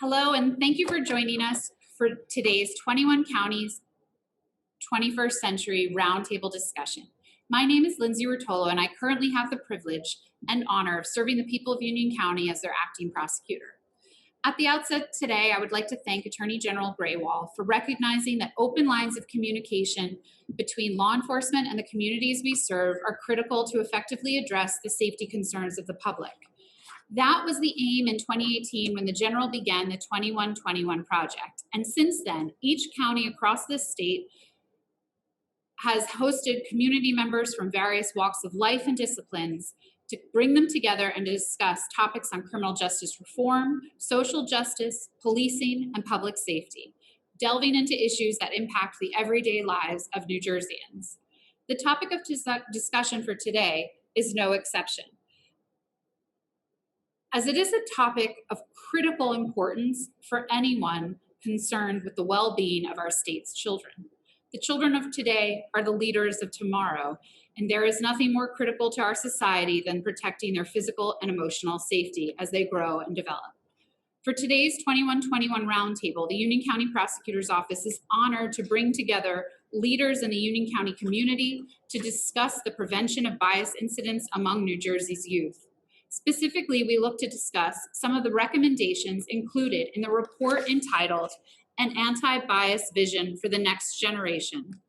Hello, and thank you for joining us for today's 21 Counties 21st Century Roundtable discussion. My name is Lyndsay Ruotolo, and I currently have the privilege and honor of serving the people of Union County as their acting prosecutor. At the outset today, I would like to thank Attorney General Grewal for recognizing that open lines of communication between law enforcement and the communities we serve are critical to effectively address the safety concerns of the public. That was the aim in 2018 when the General began the 2121 project. And since then, each county across this state has hosted community members from various walks of life and disciplines to bring them together and to discuss topics on criminal justice reform, social justice, policing, and public safety, delving into issues that impact the everyday lives of New Jerseyans. The topic of discussion for today is no exception, as it is a topic of critical importance for anyone concerned with the well-being of our state's children. The children of today are the leaders of tomorrow, and there is nothing more critical to our society than protecting their physical and emotional safety as they grow and develop. For today's 2121 Roundtable, the Union County Prosecutor's Office is honored to bring together leaders in the Union County community to discuss the prevention of bias incidents among New Jersey's youth. Specifically, we look to discuss some of the recommendations included in the report entitled An Anti-Bias Vision for the Next Generation,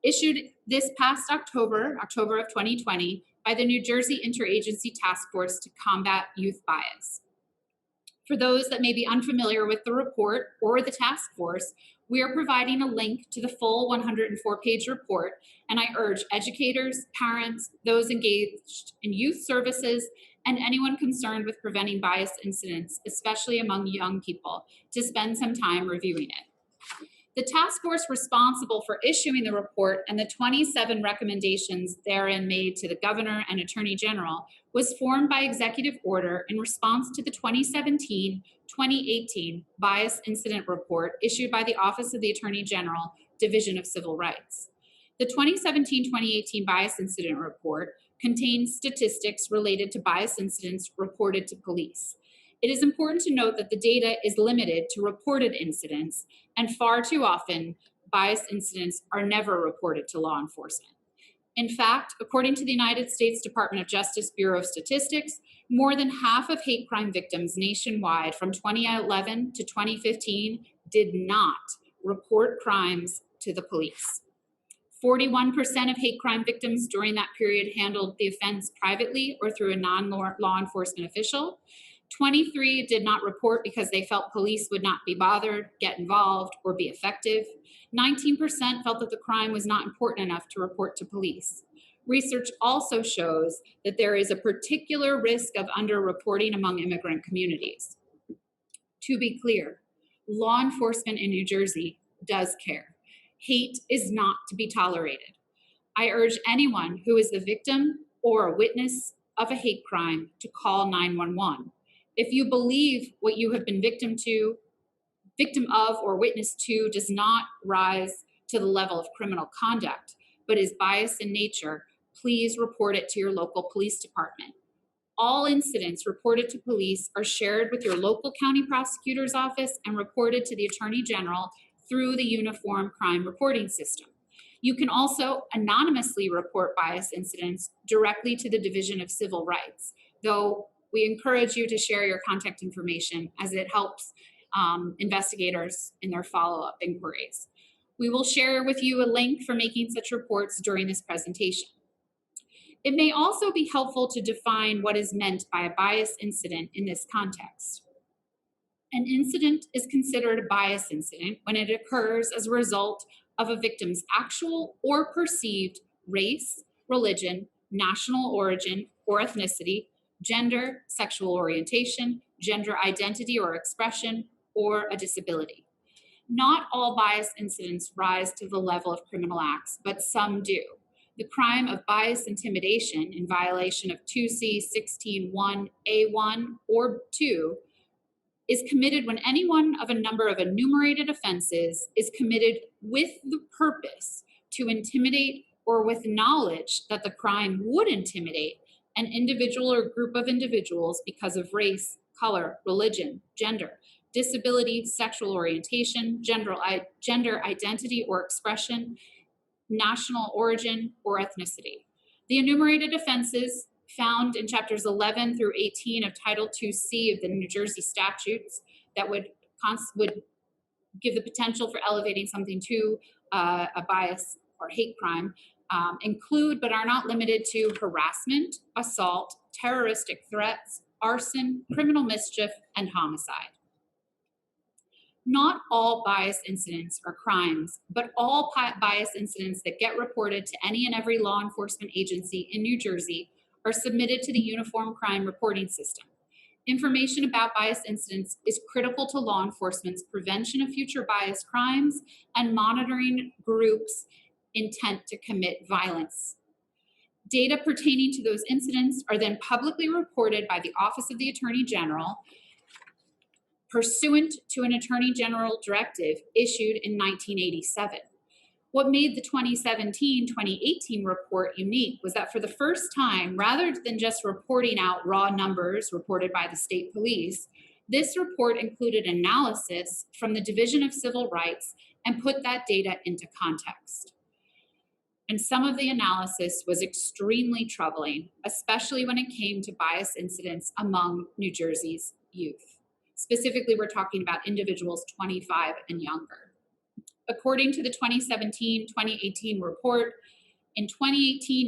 issued this past October of 2020, by the New Jersey Interagency Task Force to Combat Youth Bias. For those that may be unfamiliar with the report or the task force, we are providing a link to the full 104-page report, and I urge educators, parents, those engaged in youth services, and anyone concerned with preventing bias incidents, especially among young people, to spend some time reviewing it. The task force responsible for issuing the report and the 27 recommendations therein made to the Governor and Attorney General was formed by executive order in response to the 2017-2018 Bias Incident Report issued by the Office of the Attorney General, Division of Civil Rights. The 2017-2018 Bias Incident Report contains statistics related to bias incidents reported to police. It is important to note that the data is limited to reported incidents, and far too often, bias incidents are never reported to law enforcement. In fact, according to the United States Department of Justice Bureau of Statistics, more than half of hate crime victims nationwide from 2011 to 2015 did not report crimes to the police. 41% of hate crime victims during that period handled the offense privately or through a non-law enforcement official. 23 did not report because they felt police would not be bothered, get involved, or be effective. 19% felt that the crime was not important enough to report to police. Research also shows that there is a particular risk of underreporting among immigrant communities. To be clear, law enforcement in New Jersey does care. Hate is not to be tolerated. I urge anyone who is the victim or a witness of a hate crime to call 911. If you believe what you have been victim of, or witness to does not rise to the level of criminal conduct, but is biased in nature, please report it to your local police department. All incidents reported to police are shared with your local county prosecutor's office and reported to the Attorney General through the Uniform Crime Reporting System. You can also anonymously report bias incidents directly to the Division of Civil Rights, though we encourage you to share your contact information as it helps investigators in their follow-up inquiries. We will share with you a link for making such reports during this presentation. It may also be helpful to define what is meant by a bias incident in this context. An incident is considered a bias incident when it occurs as a result of a victim's actual or perceived race, religion, national origin or ethnicity, gender, sexual orientation, gender identity or expression, or a disability. Not all bias incidents rise to the level of criminal acts, but some do. The crime of bias intimidation in violation of 2C 16(1)(a)(1) or 2 is committed when any one of a number of enumerated offenses is committed with the purpose to intimidate or with knowledge that the crime would intimidate an individual or group of individuals because of race, color, religion, gender, disability, sexual orientation, gender identity or expression, national origin, or ethnicity. The enumerated offenses found in chapters 11 through 18 of Title II-C of the New Jersey statutes that would give the potential for elevating something to a bias or hate crime include but are not limited to harassment, assault, terroristic threats, arson, criminal mischief, and homicide. Not all bias incidents are crimes, but all bias incidents that get reported to any and every law enforcement agency in New Jersey are submitted to the Uniform Crime Reporting System. Information about bias incidents is critical to law enforcement's prevention of future bias crimes and monitoring groups' intent to commit violence. Data pertaining to those incidents are then publicly reported by the Office of the Attorney General pursuant to an Attorney General directive issued in 1987. What made the 2017-2018 report unique was that for the first time, rather than just reporting out raw numbers reported by the state police, this report included analysis from the Division of Civil Rights and put that data into context. And some of the analysis was extremely troubling, especially when it came to bias incidents among New Jersey's youth. Specifically, we're talking about individuals 25 and younger. According to the 2017-2018 report, in 2018,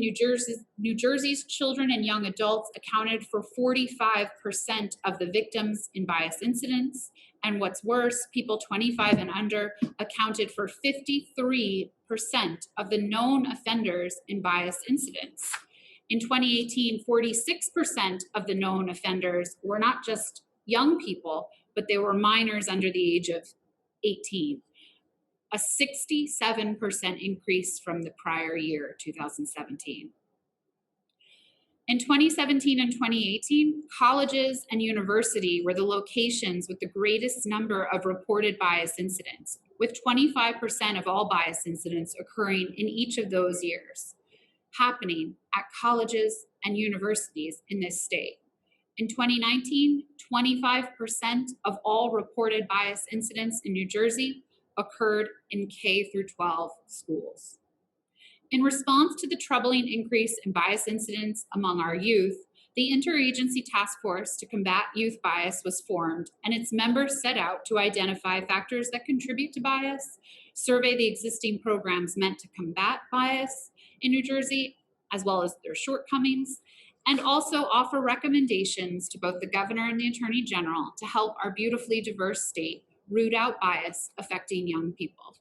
New Jersey's children and young adults accounted for 45% of the victims in bias incidents. And what's worse, people 25 and under accounted for 53% of the known offenders in bias incidents. In 2018, 46% of the known offenders were not just young people, but they were minors under the age of 18. A 67% increase from the prior year, 2017. In 2017 and 2018, colleges and university were the locations with the greatest number of reported bias incidents, with 25% of all bias incidents occurring in each of those years, happening at colleges and universities in this state. In 2019, 25% of all reported bias incidents in New Jersey occurred in K through 12 schools. In response to the troubling increase in bias incidents among our youth, the Interagency Task Force to combat youth bias was formed, and its members set out to identify factors that contribute to bias, survey the existing programs meant to combat bias in New Jersey, as well as their shortcomings, and also offer recommendations to both the governor and the attorney general to help our beautifully diverse state root out bias affecting young people.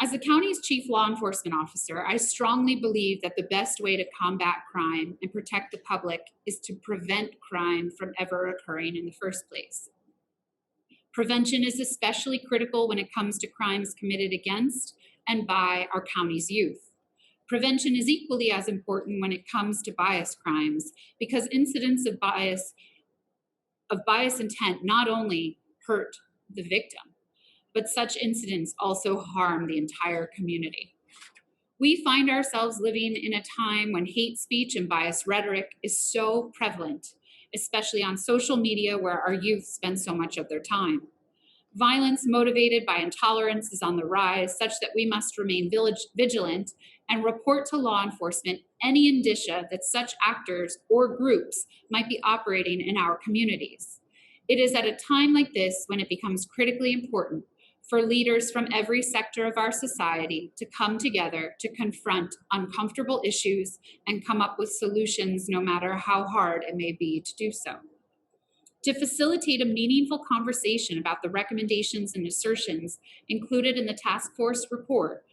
As the county's chief law enforcement officer, I strongly believe that the best way to combat crime and protect the public is to prevent crime from ever occurring in the first place. Prevention is especially critical when it comes to crimes committed against and by our county's youth. Prevention is equally as important when it comes to bias crimes, because incidents of bias intent not only hurt the victim, but such incidents also harm the entire community. We find ourselves living in a time when hate speech and bias rhetoric is so prevalent, especially on social media where our youth spend so much of their time. Violence motivated by intolerance is on the rise, such that we must remain vigilant and report to law enforcement any indicia that such actors or groups might be operating in our communities. It is at a time like this when it becomes critically important for leaders from every sector of our society to come together to confront uncomfortable issues and come up with solutions, no matter how hard it may be to do so. To facilitate a meaningful conversation about the recommendations and assertions included in the task force report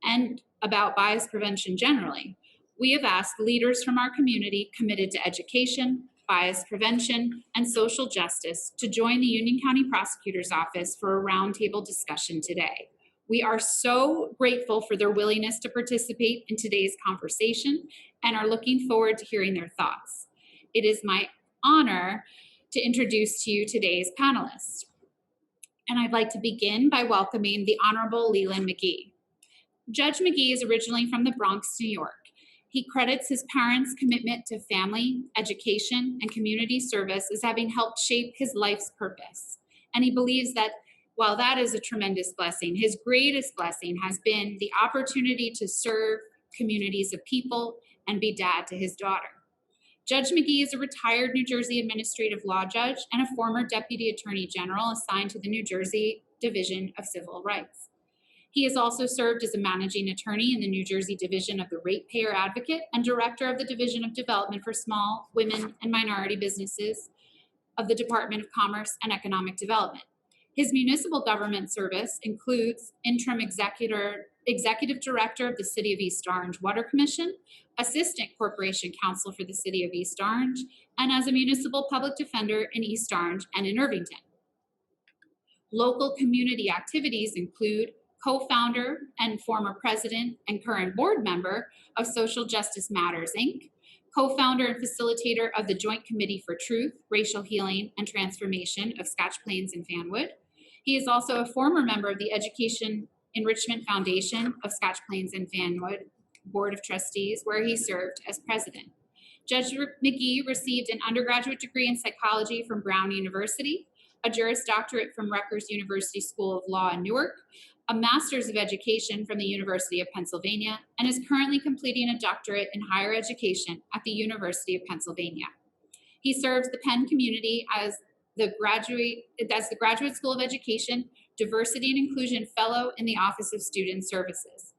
and about bias prevention generally, we have asked leaders from our community committed to education, bias prevention, and social justice to join the Union County Prosecutor's Office for a roundtable discussion today. We are so grateful for their willingness to participate in today's conversation and are looking forward to hearing their thoughts. It is my honor to introduce to you today's panelists. And I'd like to begin by welcoming the Honorable Leland McGee. Judge McGee is originally from the Bronx, New York. He credits his parents' commitment to family, education, and community service as having helped shape his life's purpose. And he believes that while that is a tremendous blessing, his greatest blessing has been the opportunity to serve communities of people and be dad to his daughter. Judge McGee is a retired New Jersey administrative law judge and a former deputy attorney general assigned to the New Jersey Division of Civil Rights. He has also served as a managing attorney in the New Jersey Division of the Ratepayer Advocate and director of the Division of Development for Small, Women, and Minority Businesses of the Department of Commerce and Economic Development. His municipal government service includes interim executive director of the City of East Orange Water Commission, assistant corporation counsel for the City of East Orange, and as a municipal public defender in East Orange and in Irvington. Local community activities include co-founder and former president and current board member of Social Justice Matters, Inc., co-founder and facilitator of the Joint Committee for Truth, Racial Healing, and Transformation of Scotch Plains and Fanwood. He is also a former member of the Education Enrichment Foundation of Scotch Plains and Fanwood Board of Trustees, where he served as president. Judge McGee received an undergraduate degree in psychology from Brown University, a Juris Doctorate from Rutgers University School of Law in Newark, a Master's of Education from the University of Pennsylvania, and is currently completing a doctorate in higher education at the University of Pennsylvania. He serves the Penn community as the Graduate School of Education Diversity and Inclusion Fellow in the Office of Student Services.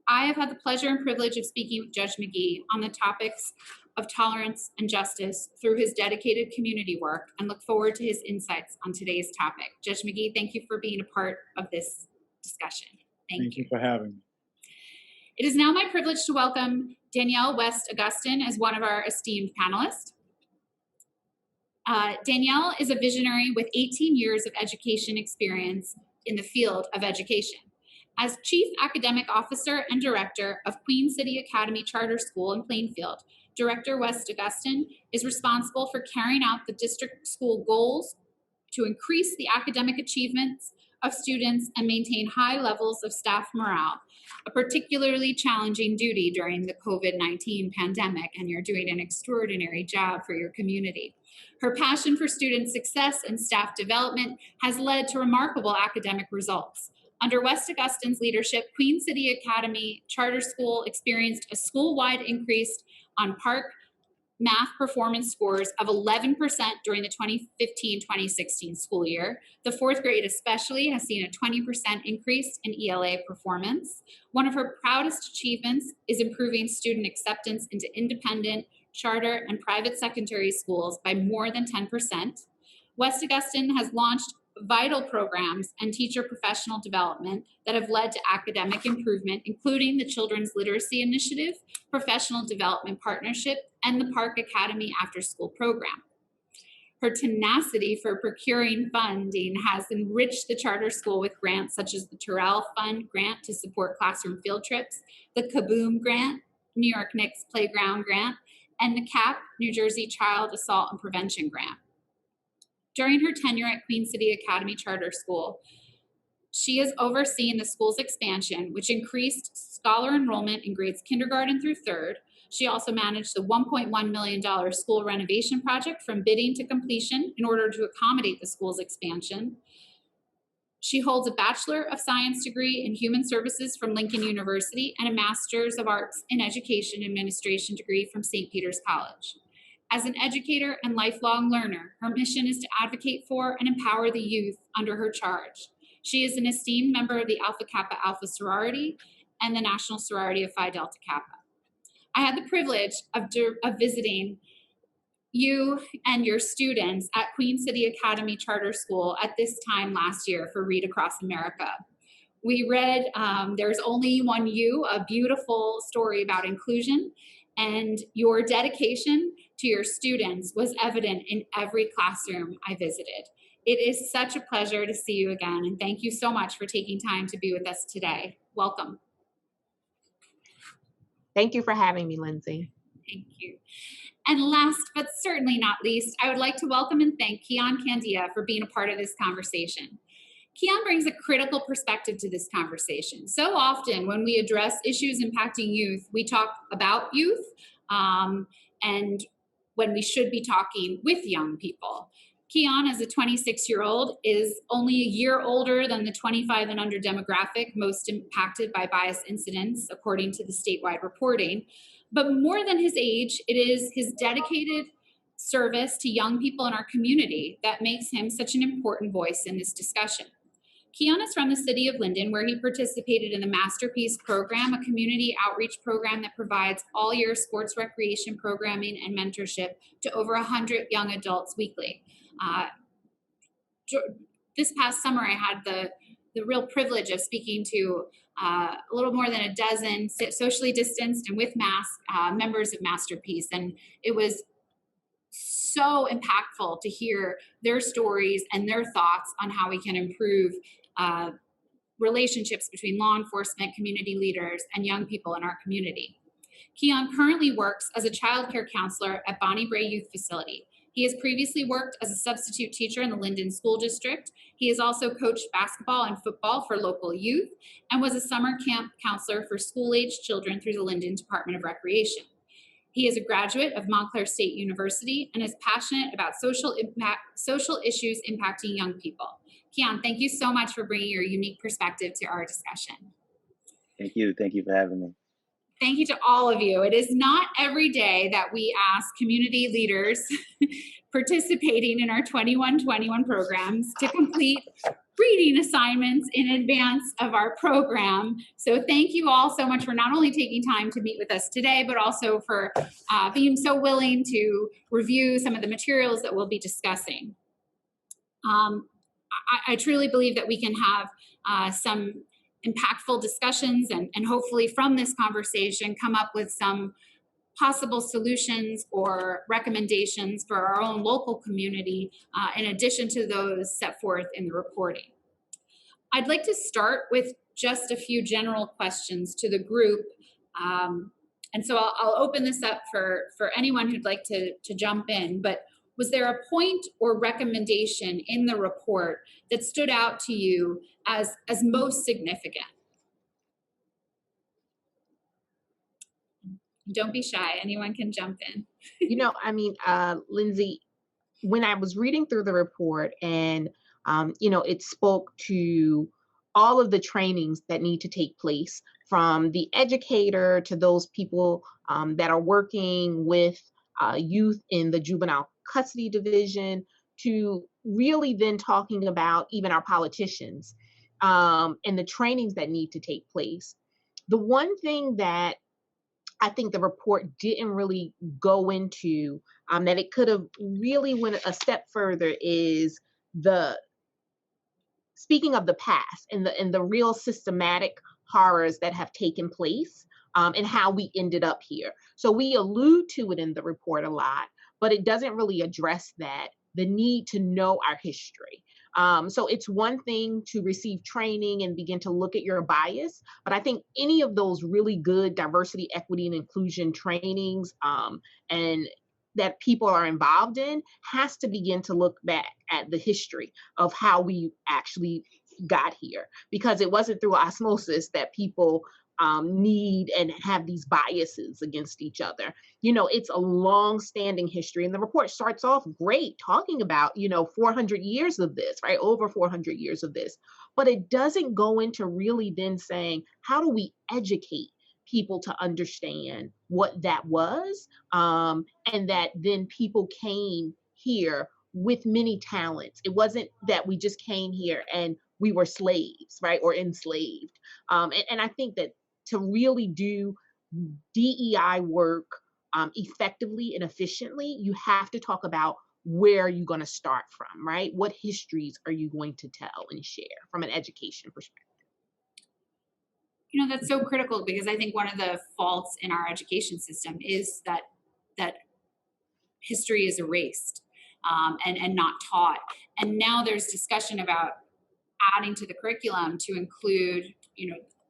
I have had the pleasure and privilege of speaking with Judge McGee on the topics of tolerance and justice through his dedicated community work and look forward to his insights on today's topic. Judge McGee, thank you for being a part of this discussion. Thank you for having me. It is now my privilege to welcome Danielle West-Augustin as one of our esteemed panelists. Danielle is a visionary with 18 years of education experience in the field of education. As Chief Academic Officer and Director of Queen City Academy Charter School in Plainfield, Director West-Augustin is responsible for carrying out the district school goals to increase the academic achievements of students and maintain high levels of staff morale, a particularly challenging duty during the COVID-19 pandemic, and you're doing an extraordinary job for your community. Her passion for student success and staff development has led to remarkable academic results. Under West-Augustin's leadership, Queen City Academy Charter School experienced a school-wide increase on PARCC math performance scores of 11% during the 2015-2016 school year. The fourth grade especially has seen a 20% increase in ELA performance. One of her proudest achievements is improving student acceptance into independent, charter, and private secondary schools by more than 10%. West-Augustin has launched vital programs and teacher professional development that have led to academic improvement, including the Children's Literacy Initiative, Professional Development Partnership, and the PARCC Academy After School Program. Her tenacity for procuring funding has enriched the charter school with grants such as the Terrell Fund grant to support classroom field trips, the Kaboom grant, New York Knicks Playground grant, and the CAP, New Jersey Child Assault and Prevention grant. During her tenure at Queen City Academy Charter School, she has overseen the school's expansion, which increased scholar enrollment in grades kindergarten through third. She also managed the $1.1 million school renovation project from bidding to completion in order to accommodate the school's expansion. She holds a Bachelor of Science degree in Human Services from Lincoln University and a Master's of Arts in Education Administration degree from St. Peter's College. As an educator and lifelong learner, her mission is to advocate for and empower the youth under her charge. She is an esteemed member of the Alpha Kappa Alpha sorority and the National Sorority of Phi Delta Kappa. I had the privilege of visiting you and your students at Queen City Academy Charter School at this time last year for Read Across America. We read There's Only One You, a beautiful story about inclusion, and your dedication to your students was evident in every classroom I visited. It is such a pleasure to see you again, and thank you so much for taking time to be with us today. Welcome. Thank you for having me, Lyndsay. Thank you. And last but certainly not least, I would like to welcome and thank Keon Candia for being a part of this conversation. Keon brings a critical perspective to this conversation. So often when we address issues impacting youth, we talk about youth and when we should be talking with young people. Keon, as a 26-year-old, is only a year older than the 25 and under demographic most impacted by bias incidents, according to the statewide reporting. But more than his age, it is his dedicated service to young people in our community that makes him such an important voice in this discussion. Keon is from the city of Linden, where he participated in the MasterPeace program, a community outreach program that provides all-year sports recreation programming and mentorship to over 100 young adults weekly. This past summer, I had the real privilege of speaking to a little more than a dozen socially distanced and with masks members of MasterPeace, and it was so impactful to hear their stories and their thoughts on how we can improve relationships between law enforcement, community leaders, and young people in our community. Keon currently works as a childcare counselor at Bonnie Brae Youth Facility. He has previously worked as a substitute teacher in the Linden School District. He has also coached basketball and football for local youth and was a summer camp counselor for school-aged children through the Linden Department of Recreation. He is a graduate of Montclair State University and is passionate about social issues impacting young people. Keon, thank you so much for bringing your unique perspective to our discussion. Thank you. Thank you for having me. Thank you to all of you. It is not every day that we ask community leaders participating in our 2121 programs to complete reading assignments in advance of our program. So thank you all so much for not only taking time to meet with us today, but also for being so willing to review some of the materials that we'll be discussing. I truly believe that we can have some impactful discussions and hopefully from this conversation come up with some possible solutions or recommendations for our own local community in addition to those set forth in the reporting. I'd like to start with just a few general questions to the group. And so I'll open this up for anyone who'd like to jump in, but was there a point or recommendation in the report that stood out to you as most significant? Don't be shy. Anyone can jump in. Lyndsay, when I was reading through the report and, it spoke to all of the trainings that need to take place from the educator to those people that are working with youth in the juvenile custody division to really then talking about even our politicians and the trainings that need to take place. The one thing that I think the report didn't really go into that it could have really went a step further is speaking of the past and the real systematic horrors that have taken place and how we ended up here. So we allude to it in the report a lot, but it doesn't really address the need to know our history. So it's one thing to receive training and begin to look at your bias, but I think any of those really good diversity, equity, and inclusion trainings and that people are involved in has to begin to look back at the history of how we actually got here, because it wasn't through osmosis that people need and have these biases against each other. It's a long-standing history, and the report starts off great talking about 400 years of this, right? Over 400 years of this, but it doesn't go into really then saying, how do we educate people to understand what that was, and that then people came here with many talents. It wasn't that we just came here and we were slaves, right, or enslaved. And I think that to really do DEI work effectively and efficiently, you have to talk about where you're going to start from, right? What histories are you going to tell and share from an education perspective? That's so critical, because I think one of the faults in our education system is that history is erased and not taught. And now there's discussion about adding to the curriculum to include,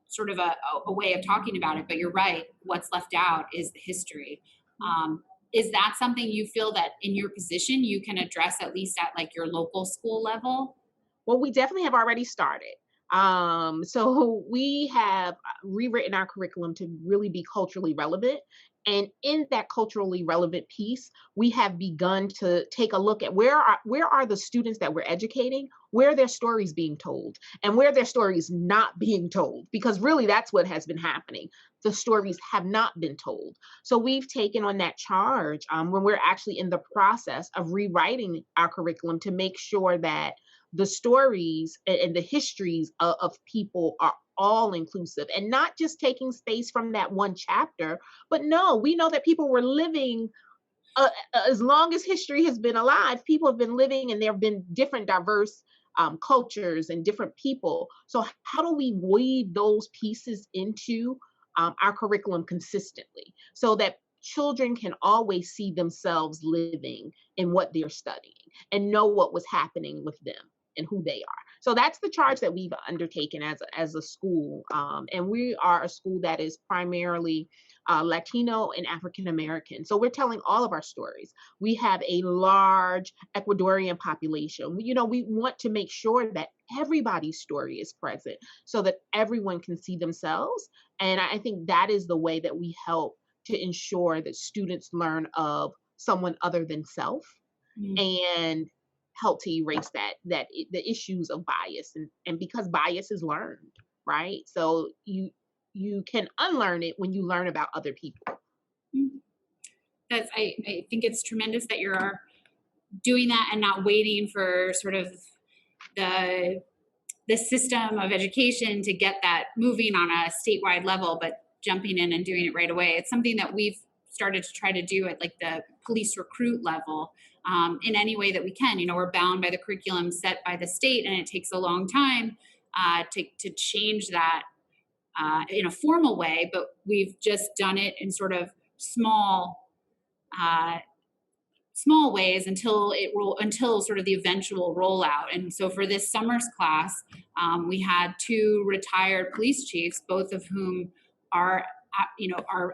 sort of a way of talking about it. But you're right, what's left out is the history. Is that something you feel that in your position you can address at least at like your local school level? Well, we definitely have already started. So we have rewritten our curriculum to really be culturally relevant. And in that culturally relevant piece, we have begun to take a look at where are the students that we're educating, where are their stories being told, and where their stories not being told, because really that's what has been happening. The stories have not been told. So we've taken on that charge when we're actually in the process of rewriting our curriculum to make sure that the stories and the histories of people are all inclusive and not just taking space from that one chapter, but no, we know that people were living as long as history has been alive, people have been living and there have been different diverse cultures and different people. So how do we weave those pieces into our curriculum consistently so that children can always see themselves living in what they're studying and know what was happening with them and who they are. So that's the charge that we've undertaken as a school. And we are a school that is primarily Latino and African American. So we're telling all of our stories. We have a large Ecuadorian population. We want to make sure that everybody's story is present so that everyone can see themselves. And I think that is the way that we help to ensure that students learn of someone other than self and help to erase the issues of bias and because bias is learned, right? So you can unlearn it when you learn about other people. I think it's tremendous that you're doing that and not waiting for sort of the system of education to get that moving on a statewide level, but jumping in and doing it right away. It's something that we've started to try to do at like the police recruit level in any way that we can. We're bound by the curriculum set by the state, and it takes a long time to change that in a formal way, but we've just done it in sort of small ways until sort of the eventual rollout. And so for this summer's class, we had 2 retired police chiefs, both of whom are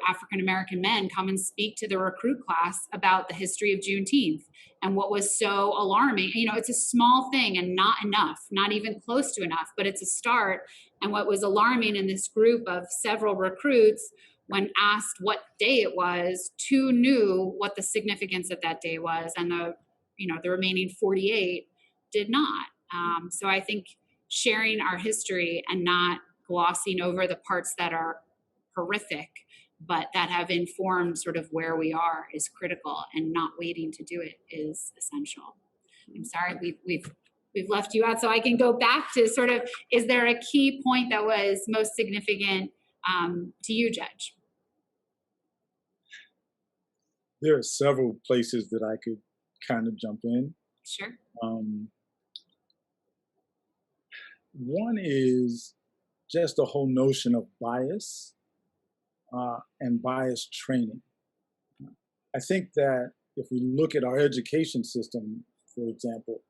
African American men, come and speak to the recruit class about the history of Juneteenth and what was so alarming. It's a small thing and not enough, not even close to enough, but it's a start. And what was alarming in this group of several recruits, when asked what day it was, 2 knew what the significance of that day was, and the remaining 48 did not. So I think sharing our history and not glossing over the parts that are horrific, but that have informed sort of where we are is critical, and not waiting to do it is essential. I'm sorry, we've left you out, so I can go back to sort of, is there a key point that was most significant to you, Judge? There are several places that I could kind of jump in. Sure. One is just the whole notion of bias and bias training. I think that if we look at our education system, for example,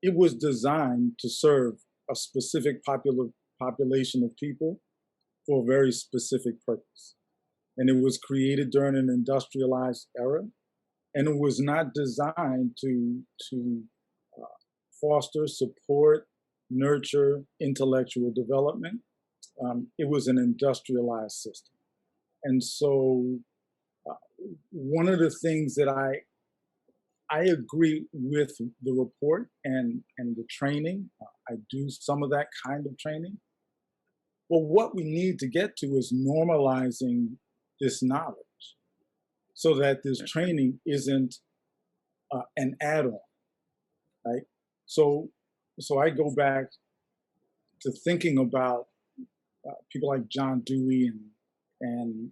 it was designed to serve a specific population of people for a very specific purpose. And it was created during an industrialized era, and it was not designed to foster, support, nurture intellectual development. It was an industrialized system. And so one of the things that I agree with the report and the training, I do some of that kind of training. But what we need to get to is normalizing this knowledge so that this training isn't an add-on, right? So I go back to thinking about people like John Dewey and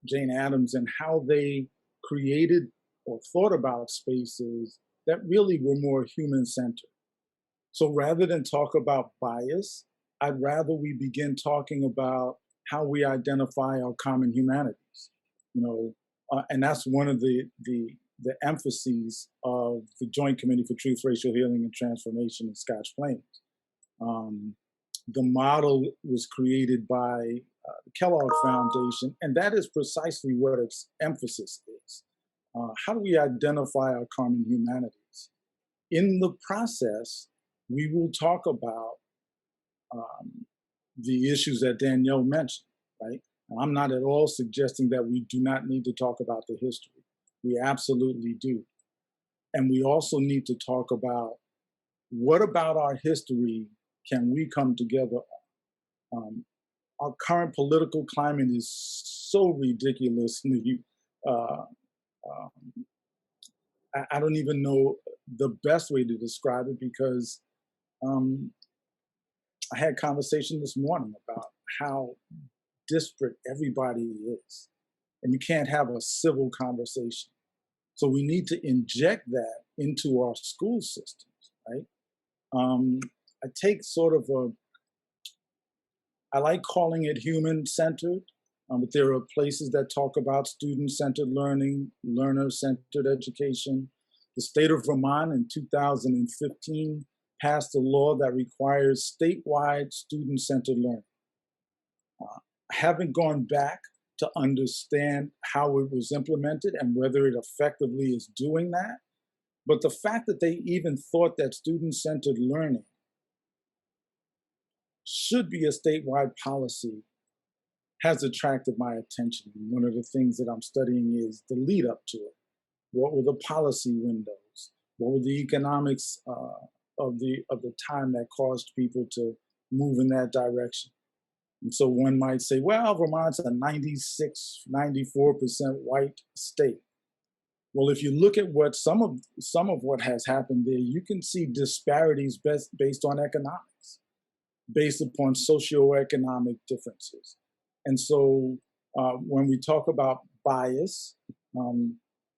Jane Addams and how they created or thought about spaces that really were more human-centered. So rather than talk about bias, I'd rather we begin talking about how we identify our common humanities, and that's one of the emphases of the Joint Committee for Truth, Racial Healing, and Transformation in Scotch Plains. The model was created by the Kellogg Foundation, and that is precisely what its emphasis is. How do we identify our common humanities? In the process, we will talk about the issues that Danielle mentioned, right? And I'm not at all suggesting that we do not need to talk about the history. We absolutely do. And we also need to talk about what about our history can we come together on? Our current political climate is so ridiculous. I don't even know the best way to describe it because I had a conversation this morning about how disparate everybody is. And you can't have a civil conversation. So we need to inject that into our school systems, right? I take sort of I like calling it human-centered, but there are places that talk about student-centered learning, learner-centered education. The state of Vermont in 2015 passed a law that requires statewide student-centered learning. I haven't gone back to understand how it was implemented and whether it effectively is doing that. But the fact that they even thought that student-centered learning should be a statewide policy has attracted my attention. One of the things that I'm studying is the lead up to it. What were the policy windows? What were the economics of the time that caused people to move in that direction? And so one might say, well, Vermont's a 96, 94% white state. Well, if you look at what some of what has happened there, you can see disparities based on economics, based upon socioeconomic differences. And so when we talk about bias,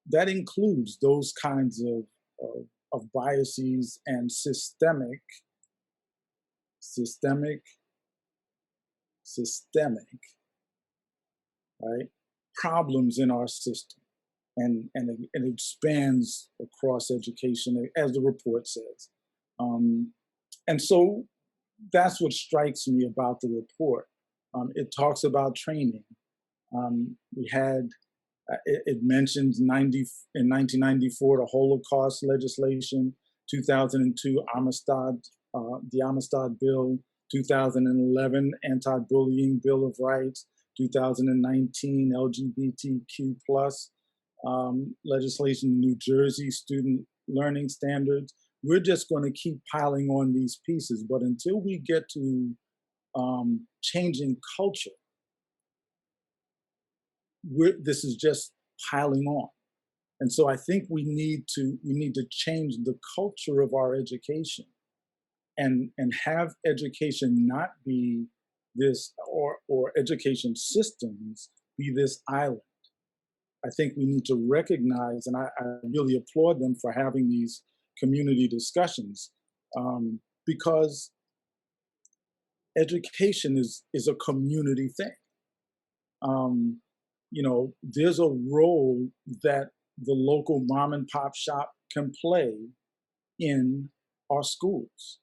that includes those kinds of biases and systemic, right, problems in our system. And it expands across education, as the report says. And so that's what strikes me about the report. It talks about training. We had, it mentions in 1994, the Holocaust legislation, 2002, the Amistad Bill, 2011, Anti-Bullying Bill of Rights, 2019, LGBTQ plus legislation, New Jersey student learning standards. We're just going to keep piling on these pieces. But until we get to changing culture, this is just piling on. And so I think we need to change the culture of our education and have education not be this, or education systems be this island. I think we need to recognize, and I really applaud them for having these community discussions, because education is a community thing. There's a role that the local mom and pop shop can play in our schools.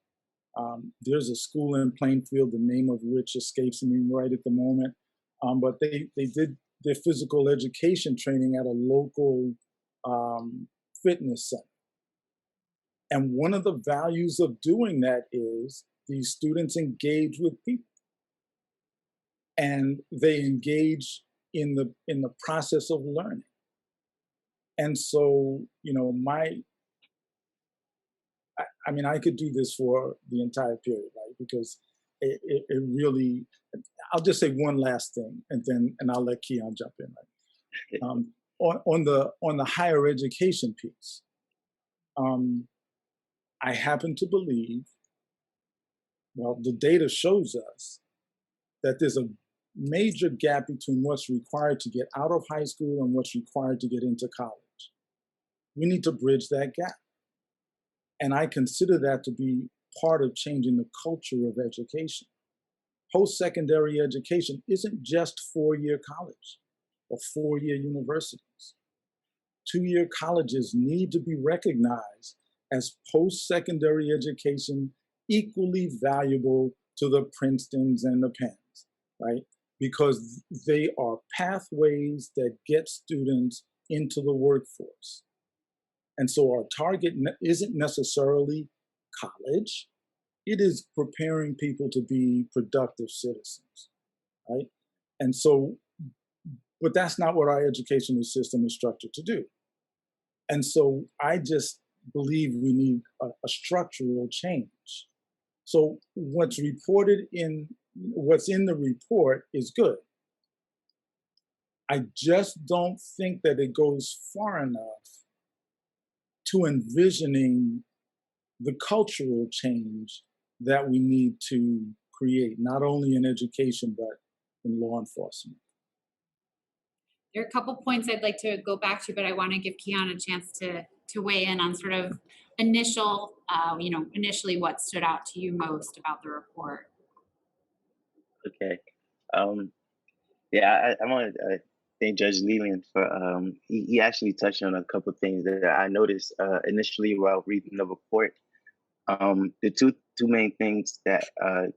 There's a school in Plainfield, the name of which escapes me right at the moment, but they did their physical education training at a local fitness center. And one of the values of doing that is these students engage with people, and they engage in the process of learning. And so, I could do this for the entire period, right? Because it really, I'll just say one last thing, and I'll let Keon jump in. Right? On the higher education piece, I happen to believe, well, the data shows us that there's a major gap between what's required to get out of high school and what's required to get into college. We need to bridge that gap. And I consider that to be part of changing the culture of education. Post-secondary education isn't just four-year college or four-year universities. Two-year colleges need to be recognized as post-secondary education equally valuable to the Princetons and the Penns, right? Because they are pathways that get students into the workforce. And so our target isn't necessarily college, it is preparing people to be productive citizens, right? And so, but that's not what our educational system is structured to do. And so I just believe we need a structural change. So what's in the report is good. I just don't think that it goes far enough to envisioning the cultural change that we need to create, not only in education, but in law enforcement. There are a couple points I'd like to go back to, but I want to give Keon a chance to weigh in on sort of initially what stood out to you most about the report. Okay. Yeah, I want to thank Judge Leland for he actually touched on a couple of things that I noticed initially while reading the report. The two main things that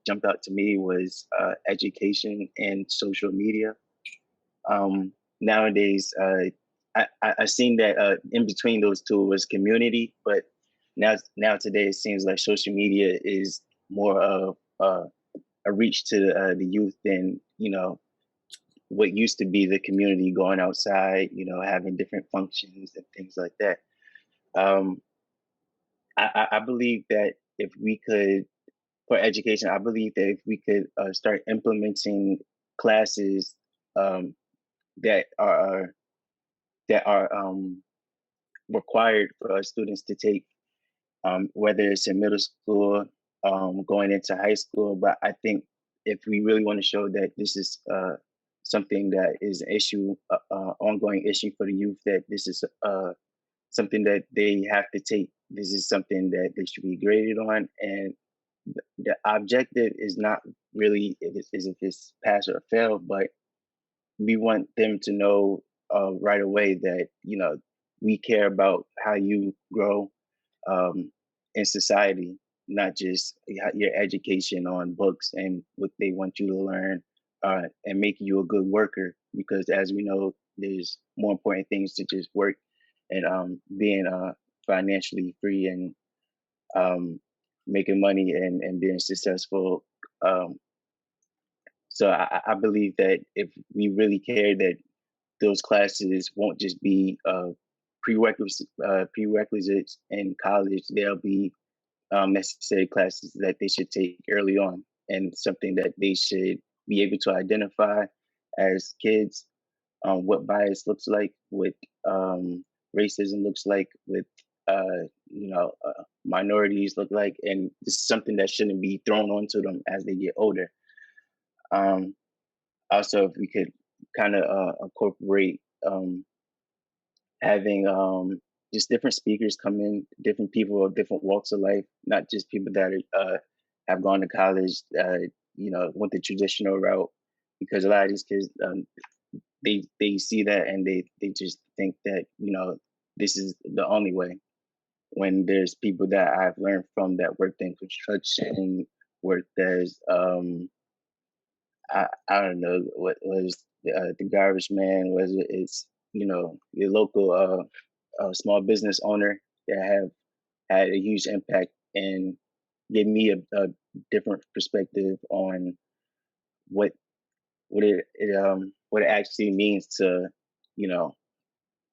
jumped out to me was education and social media. Nowadays, I've seen that in between those two was community, but now today it seems like social media is more of a reach to the youth than what used to be the community going outside, having different functions and things like that. I believe that if we could, for education, I believe that if we could start implementing classes that are required for our students to take, whether it's in middle school, going into high school. But I think if we really want to show that this is something that is an issue, ongoing issue for the youth, that this is something that they have to take. This is something that they should be graded on, and the objective is not really if it's pass or fail, but we want them to know right away that we care about how you grow in society, not just your education on books and what they want you to learn, and making you a good worker. Because as we know, there's more important things to just work and being financially free and making money and being successful. So I believe that if we really care, that those classes won't just be prerequisites in college. They'll be necessary classes that they should take early on, and something that they should be able to identify as kids, what bias looks like, what racism looks like, what minorities look like, and this is something that shouldn't be thrown onto them as they get older. Also, if we could kind of incorporate having just different speakers come in, different people of different walks of life, not just people that have gone to college, went the traditional route, because a lot of these kids, they see that and they just think that this is the only way. When there's people that I've learned from that worked in construction, worked as I don't know what was the garbage man, was it's your local small business owner that have had a huge impact and gave me a different perspective on what it actually means to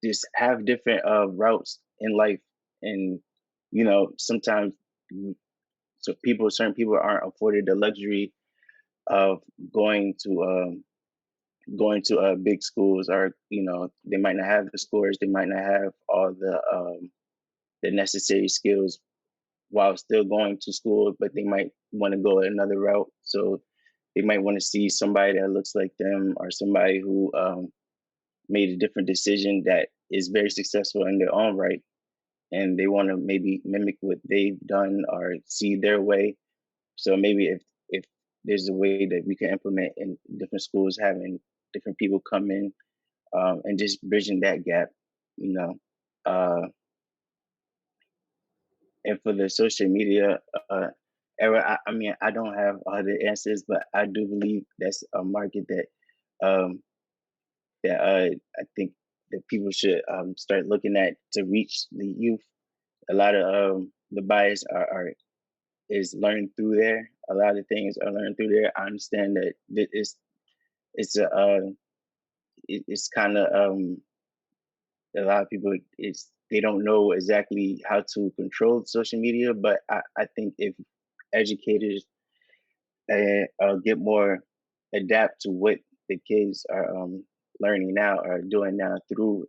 just have different routes in life. And sometimes certain people aren't afforded the luxury of going to big schools, or they might not have the scores, they might not have all the necessary skills while still going to school, but they might want to go another route. So they might want to see somebody that looks like them, or somebody who made a different decision that is very successful in their own right, and they want to maybe mimic what they've done or see their way. So maybe if there's a way that we can implement in different schools, having different people come in and just bridging that gap, and for the social media era, I mean, I don't have all the answers, but I do believe that's a market that I think that people should start looking at to reach the youth. A lot of the bias are is learned through there. A lot of things are learned through there. I understand that it's kind of a lot of people they don't know exactly how to control social media, but I think if educators get more adapt to what the kids are learning now or doing now through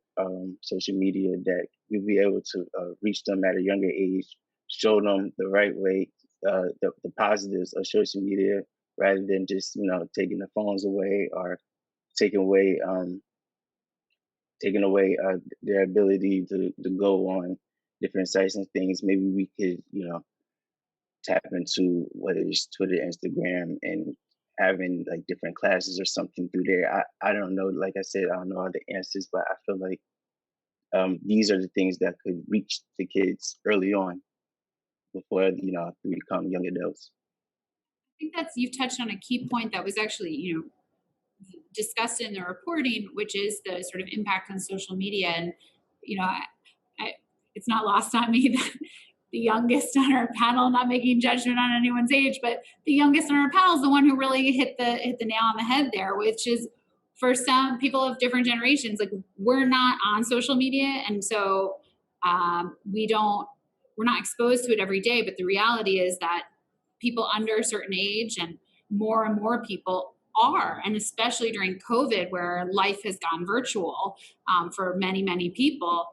social media, that you'll be able to reach them at a younger age, show them the right way, the positives of social media, rather than just taking the phones away or taking away their ability to go on different sites and things. Maybe we could tap into whether it's Twitter, Instagram, and having like different classes or something through there. I don't know. Like I said, I don't know all the answers, but I feel like these are the things that could reach the kids early on before they become young adults. I think you've touched on a key point that was actually discussed in the reporting, which is the sort of impact on social media. And it's not lost on me that the youngest on our panel, not making judgment on anyone's age, but the youngest on our panel is the one who really hit the nail on the head there, which is for some people of different generations, like we're not on social media. And so we're not exposed to it every day. But the reality is that people under a certain age and more people are, and especially during COVID, where life has gone virtual for many, many people,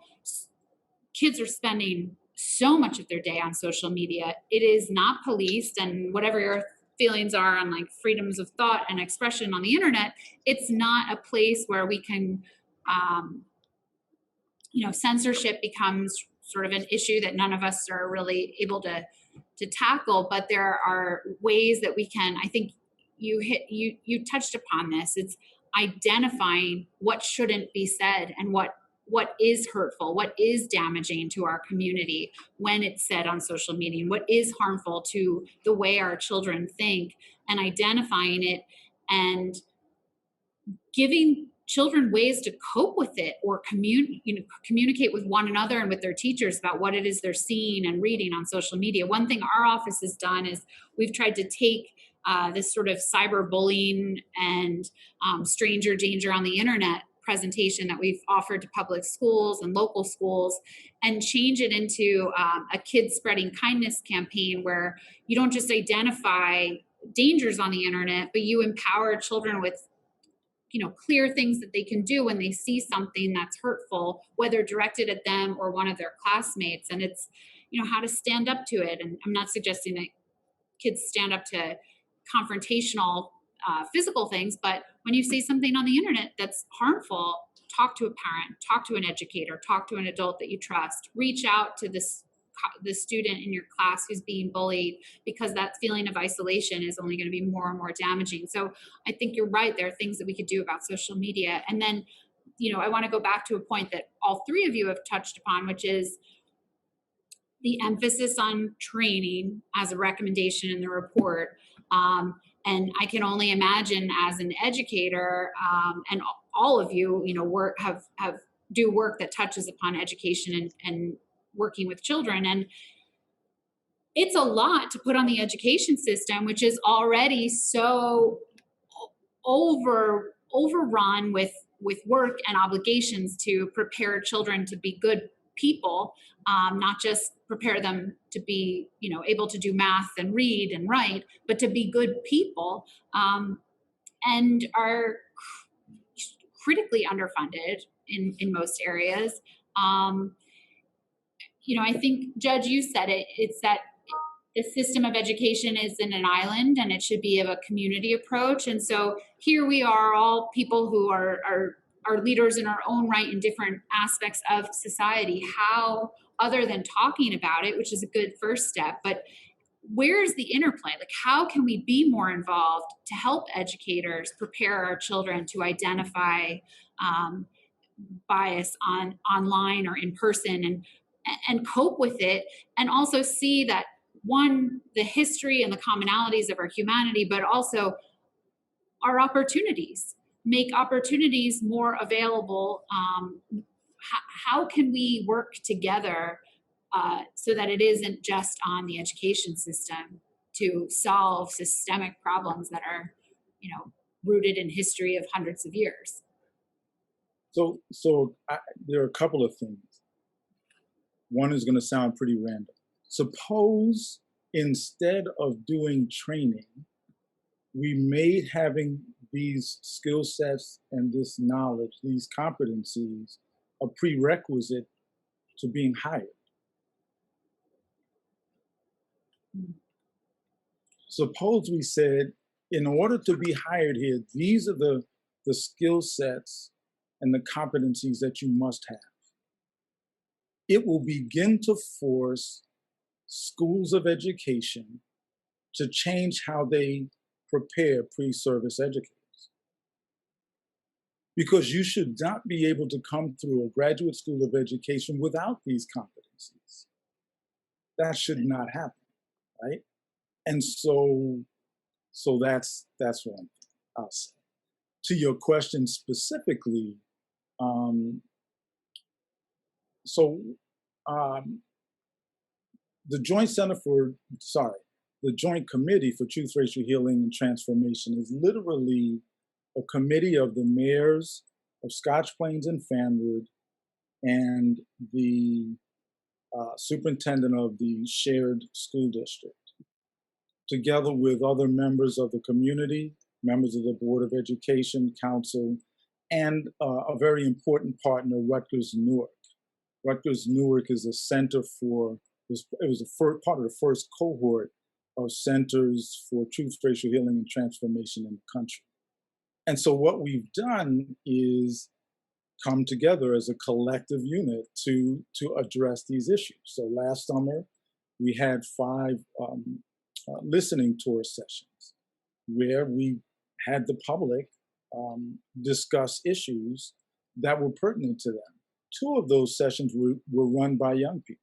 kids are spending so much of their day on social media. It is not policed, and whatever your feelings are on like freedoms of thought and expression on the internet, it's not a place where we can, censorship becomes sort of an issue that none of us are really able to tackle. But there are ways that we can, I think you touched upon this. It's identifying what shouldn't be said and what is hurtful, what is damaging to our community when it's said on social media, and what is harmful to the way our children think, and identifying it and giving children ways to cope with it or communicate with one another and with their teachers about what it is they're seeing and reading on social media. One thing our office has done is we've tried to take this sort of cyberbullying and stranger danger on the internet presentation that we've offered to public schools and local schools and change it into a kids spreading kindness campaign, where you don't just identify dangers on the internet, but you empower children with clear things that they can do when they see something that's hurtful, whether directed at them or one of their classmates. And it's how to stand up to it. And I'm not suggesting that kids stand up to confrontational physical things, but when you see something on the internet that's harmful, talk to a parent, talk to an educator, talk to an adult that you trust, reach out to the student in your class who's being bullied, because that feeling of isolation is only going to be more and more damaging. So I think you're right. There are things that we could do about social media. And then, I want to go back to a point that all three of you have touched upon, which is the emphasis on training as a recommendation in the report. And I can only imagine as an educator, and all of you, do work that touches upon education and working with children. And it's a lot to put on the education system, which is already so overrun with work and obligations to prepare children to be good people, not just prepare them to be, able to do math and read and write, but to be good people, and are critically underfunded in most areas. I think, Judge, you said it, it's that the system of education isn't an island, and it should be of a community approach. And so here we are, all people who are leaders in our own right in different aspects of society. How, other than talking about it, which is a good first step, but where's the interplay? Like, how can we be more involved to help educators prepare our children to identify bias online or in person, and cope with it, and also see that, one, the history and the commonalities of our humanity, but also our opportunities, make opportunities more available. How can we work together so that it isn't just on the education system to solve systemic problems that are, rooted in history of hundreds of years. So there are a couple of things. One is going to sound pretty random. Suppose instead of doing training, we made having these skill sets and this knowledge, these competencies, a prerequisite to being hired. Suppose we said, in order to be hired here, these are the skill sets and the competencies that you must have. It will begin to force schools of education to change how they prepare pre-service educators. Because you should not be able to come through a graduate school of education without these competencies. That should not happen, right? And so that's one thing I'll say. To your question specifically, the Joint Committee for Truth, Racial Healing, and Transformation is literally a committee of the mayors of Scotch Plains and Fanwood and the superintendent of the shared school district, together with other members of the community, members of the Board of Education Council, and a very important partner, Rutgers Newark. Rutgers Newark is a center it was part of the first cohort of centers for truth, racial healing, and transformation in the country. And so what we've done is come together as a collective unit to address these issues. So last summer, we had 5 listening tour sessions where we had the public discuss issues that were pertinent to them. 2 of those sessions were run by young people.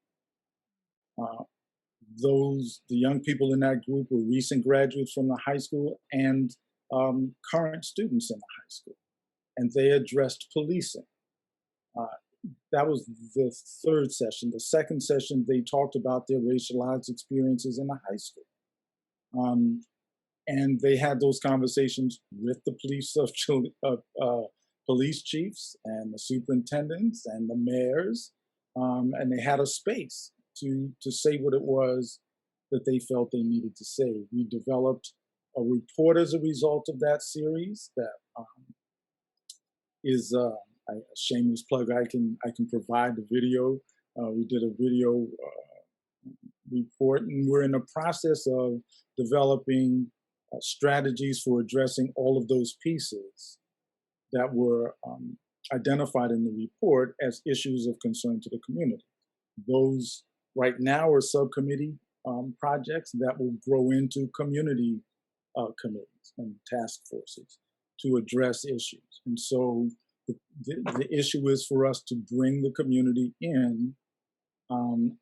The young people in that group were recent graduates from the high school and current students in the high school, and they addressed policing. That was the 3rd session. The 2nd session, they talked about their racialized experiences in the high school. And they had those conversations with the police chiefs and the superintendents and the mayors, and they had a space to say what it was that they felt they needed to say. We developed a report as a result of that series that is a shameless plug. I can provide the video. We did a video report, and we're in the process of developing strategies for addressing all of those pieces that were identified in the report as issues of concern to the community. Those right now are subcommittee projects that will grow into community committees and task forces to address issues. And so the issue is for us to bring the community in,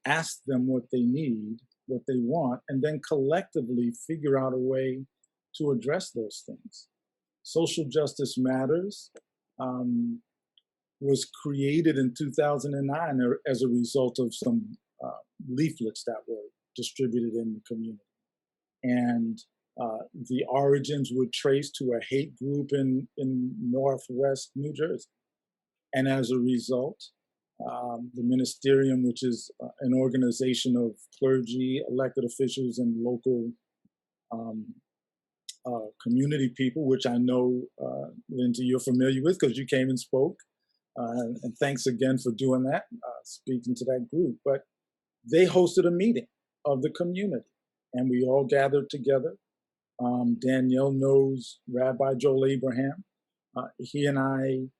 ask them what they need, what they want, and then collectively figure out a way to address those things. Social Justice Matters was created in 2009 as a result of some leaflets that were distributed in the community. And the origins were traced to a hate group in Northwest New Jersey. And as a result, the Ministerium, which is an organization of clergy, elected officials, and local community people, which I know, Lyndsay, you're familiar with because you came and spoke. And thanks again for doing that, speaking to that group. But they hosted a meeting of the community, and we all gathered together. Danielle knows Rabbi Joel Abraham. He and I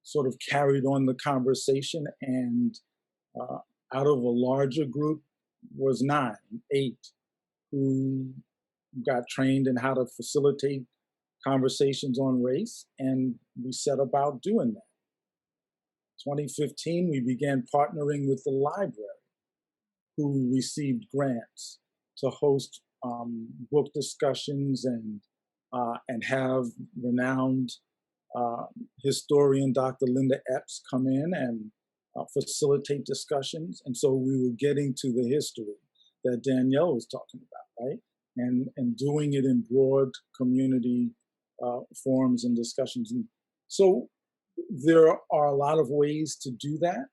sort of carried on the conversation, and out of a larger group was 8 who got trained in how to facilitate conversations on race, and we set about doing that. 2015, we began partnering with the library, who received grants to host book discussions and have renowned historian Dr. Linda Epps come in and facilitate discussions. And so we were getting to the history that Danielle was talking about, right? And doing it in broad community forums and discussions. And so there are a lot of ways to do that.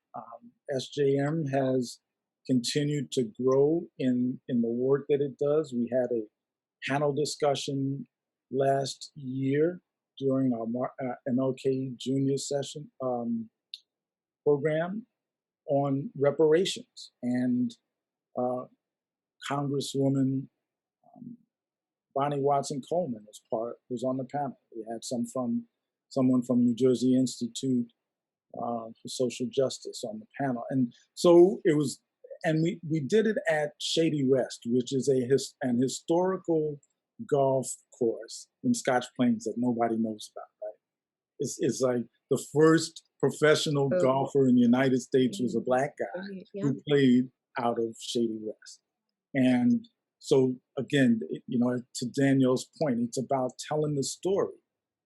SJM has continued to grow in the work that it does. We had a panel discussion last year during our MLK Junior session program on reparations, and Congresswoman Bonnie Watson Coleman was on the panel. We had someone from New Jersey Institute for Social Justice on the panel, and so it was. And we did it at Shady Rest, which is an historical golf course in Scotch Plains that nobody knows about, right? It's like the first professional golfer in the United States was a Black guy who played out of Shady Rest. And so again, to Danielle's point, it's about telling the story,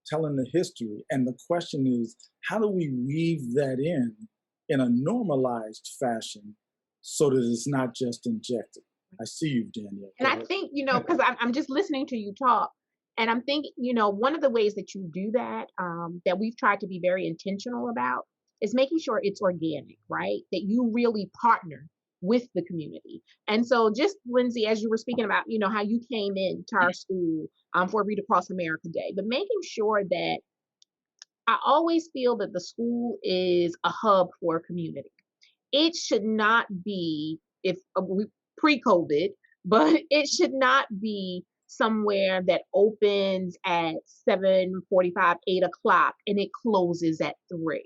telling the history. And the question is, how do we weave that in a normalized fashion so that it's not just injected? I see you, Danielle. And I think, because I'm just listening to you talk, and I'm thinking, one of the ways that you do that, that we've tried to be very intentional about, is making sure it's organic, right? That you really partner with the community. And so just, Lyndsay, as you were speaking about, how you came into our school for Read Across America Day, but making sure that I always feel that the school is a hub for a community. It should not be, if pre-COVID, but it should not be somewhere that opens at 7:45, 8 o'clock, and it closes at 3,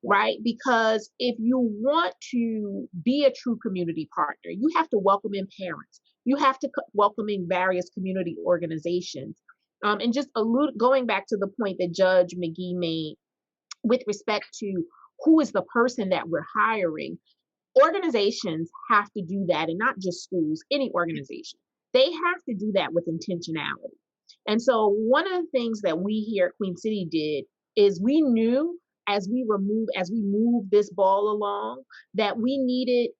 right? Because if you want to be a true community partner, you have to welcome in parents. You have to welcome in various community organizations. And just going back to the point that Judge McGee made with respect to who is the person that we're hiring, organizations have to do that, and not just schools, any organization. They have to do that with intentionality. And so one of the things that we here at Queen City did is we knew as we moved this ball along that we needed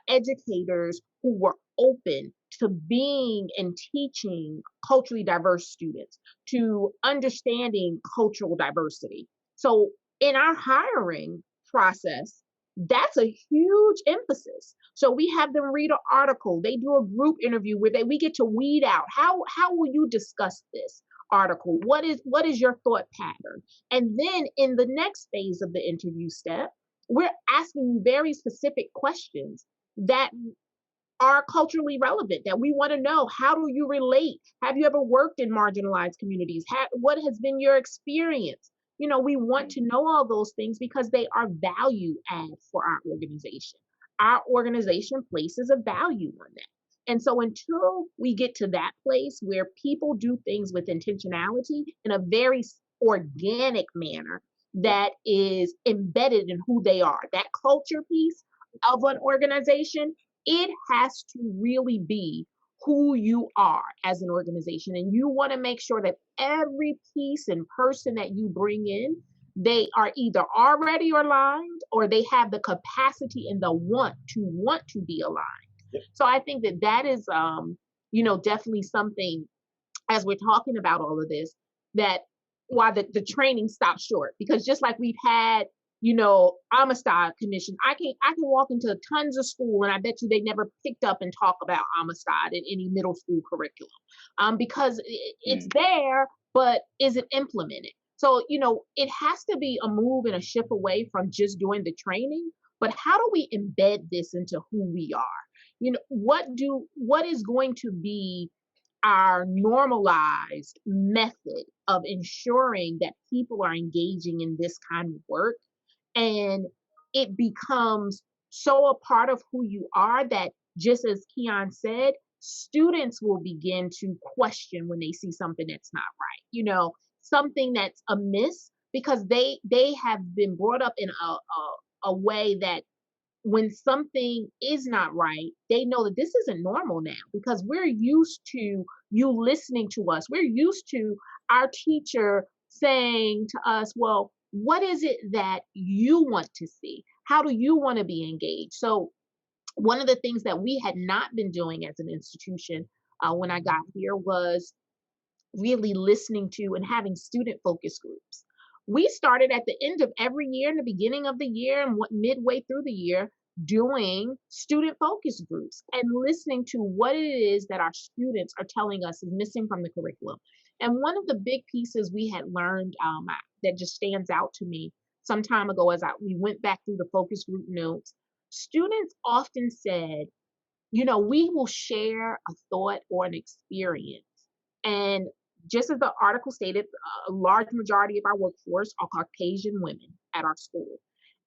educators who were open to being and teaching culturally diverse students, to understanding cultural diversity. So in our hiring process, that's a huge emphasis. So we have them read an article. They do a group interview where we get to weed out how will you discuss this article? What is your thought pattern? And then in the next phase of the interview step, we're asking you very specific questions that are culturally relevant, that we want to know. How do you relate? Have you ever worked in marginalized communities? What has been your experience? We want to know all those things because they are value add for our organization. Our organization places a value on that. And so until we get to that place where people do things with intentionality in a very organic manner that is embedded in who they are, that culture piece of an organization, it has to really be who you are as an organization. And you want to make sure that every piece and person that you bring in, they are either already aligned or they have the capacity and the want to be aligned. Yep. So I think that is, definitely something, as we're talking about all of this, that why the training stopped short, because just like we've had, Amistad Commission, I can walk into tons of school and I bet you they never picked up and talk about Amistad in any middle school curriculum, because it's there, but is it implemented? So, it has to be a move and a shift away from just doing the training, but how do we embed this into who we are? What is going to be our normalized method of ensuring that people are engaging in this kind of work, and it becomes so a part of who you are that, just as Keon said, students will begin to question when they see something that's not right, something that's amiss, because they have been brought up in a way that when something is not right, they know that this isn't normal now, because we're used to you listening to us. We're used to our teacher saying to us, well, what is it that you want to see? How do you want to be engaged? So one of the things that we had not been doing as an institution when I got here was really listening to and having student focus groups. We started at the end of every year, in the beginning of the year, and midway through the year, doing student focus groups and listening to what it is that our students are telling us is missing from the curriculum. And one of the big pieces we had learned that just stands out to me some time ago as we went back through the focus group notes, students often said, you know, we will share a thought or an experience. And just as the article stated, a large majority of our workforce are Caucasian women at our school.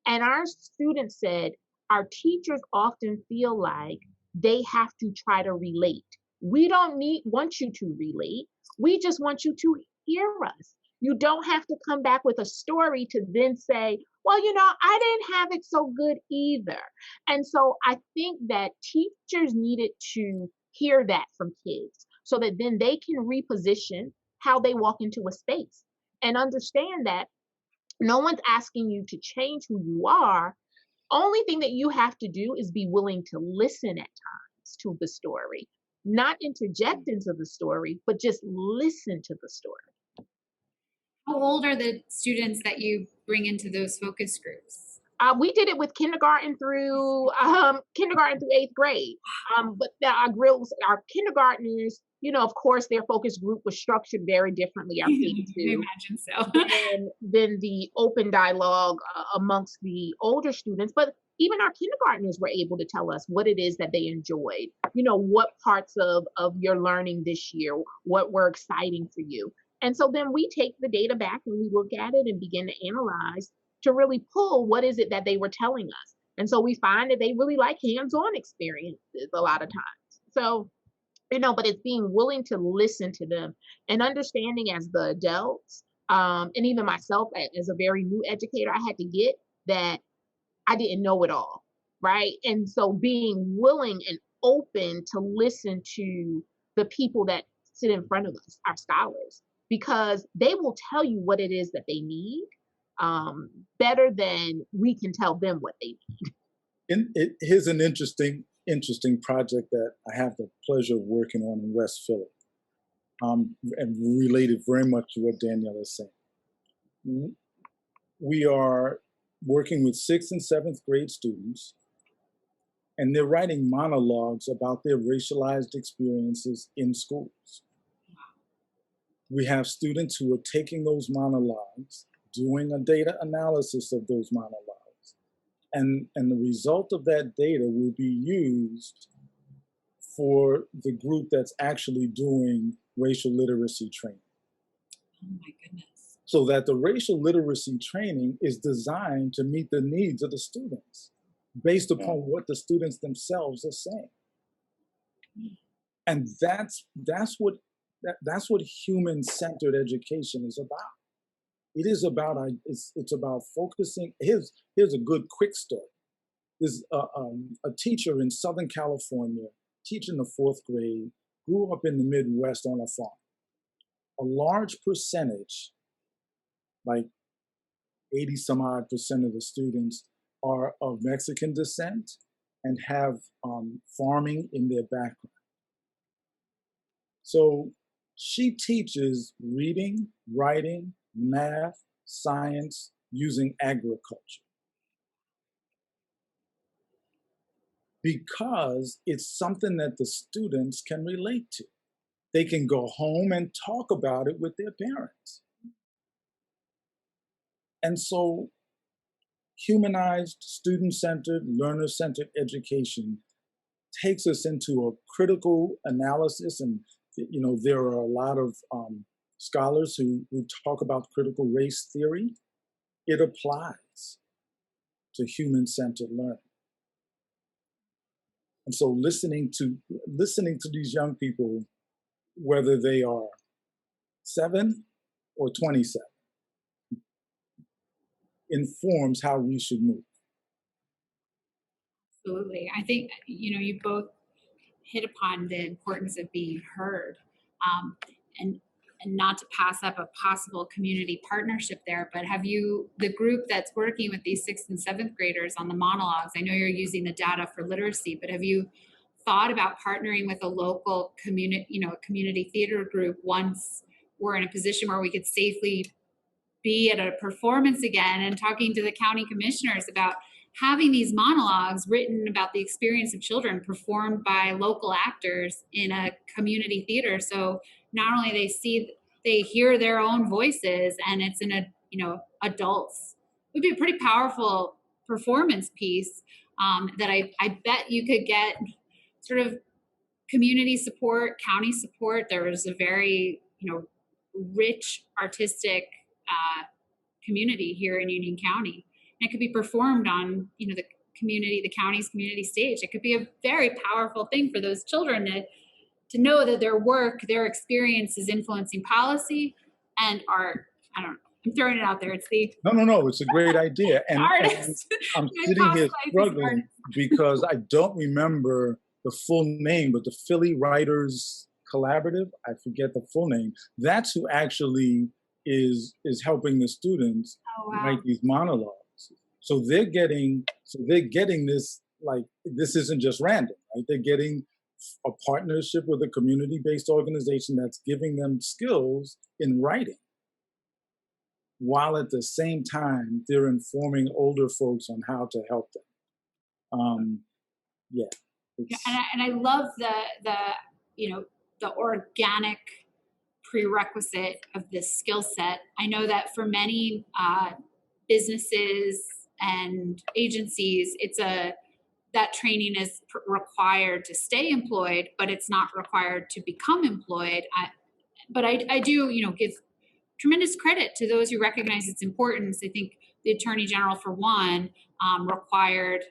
And our students said, our teachers often feel like they have to try to relate. We don't want you to relate. We just want you to hear us. You don't have to come back with a story to then say, well, you know, I didn't have it so good either. And so I think that teachers needed to hear that from kids so that then they can reposition how they walk into a space and understand that no one's asking you to change who you are. Only thing that you have to do is be willing to listen at times to the story, not interject into the story, but just listen to the story. How old are the students that you bring into those focus groups? We did it with kindergarten through 8th grade. But our kindergartners, you know, of course, their focus group was structured very differently. Our I imagine so. and then the open dialogue amongst the older students. But even our kindergartners were able to tell us what it is that they enjoyed. You know, what parts of your learning this year, what were exciting for you. And so then we take the data back and we look at it and begin to analyze to really pull what is it that they were telling us. And so we find that they really like hands-on experiences a lot of times. So, you know, but it's being willing to listen to them and understanding as the adults, and even myself as a very new educator, I had to get that I didn't know it all, right? And so being willing and open to listen to the people that sit in front of us, our scholars, because they will tell you what it is that they need better than we can tell them what they need. Here's an interesting project that I have the pleasure of working on in West Philly, and related very much to what Danielle is saying. We are working with 6th and 7th grade students, and they're writing monologues about their racialized experiences in schools. We have students who are taking those monologues, doing a data analysis of those monologues, and the result of that data will be used for the group that's actually doing racial literacy training. Oh my goodness. So that the racial literacy training is designed to meet the needs of the students based upon what the students themselves are saying. And that's what human-centered education is about. It is about, it's about focusing. Here's a good quick story. There's a teacher in Southern California, teaching the 4th grade, grew up in the Midwest on a farm. A large percentage, like 80-some-odd% of the students are of Mexican descent and have farming in their background. So she teaches reading, writing, math, science, using agriculture. Because it's something that the students can relate to. They can go home and talk about it with their parents. And so humanized, student-centered, learner-centered education takes us into a critical analysis. And, you know, there are a lot of scholars who talk about critical race theory. It applies to human-centered learning. And so listening to these young people, whether they are 7 or 27, informs how we should move. Absolutely. I think, you know, you both hit upon the importance of being heard. And and not to pass up a possible community partnership there, but have you, the group that's working with these 6th and 7th graders on the monologues, I know you're using the data for literacy, but have you thought about partnering with a local community theater group once we're in a position where we could safely be at a performance again, and talking to the county commissioners about having these monologues written about the experience of children performed by local actors in a community theater? So not only they hear their own voices, and it's in adults. It would be a pretty powerful performance piece that I bet you could get sort of community support, county support. There was a very, rich artistic community here in Union County. And it could be performed on, the county's community stage. It could be a very powerful thing for those children to know that their work, their experience is influencing policy and art. I don't know. I'm throwing it out there. It's the No. It's a great idea. And artist. I'm sitting here struggling because I don't remember the full name, but the Philly Writers Collaborative, I forget the full name. That's who actually is helping the students write these monologues. So they're getting this, like, this isn't just random, right? They're getting a partnership with a community-based organization that's giving them skills in writing, while at the same time they're informing older folks on how to help them. And I love the organic prerequisite of this skill set. I know that for many businesses and agencies, that training is required to stay employed, but it's not required to become employed. But I do, give tremendous credit to those who recognize its importance. I think the Attorney General, for one, required,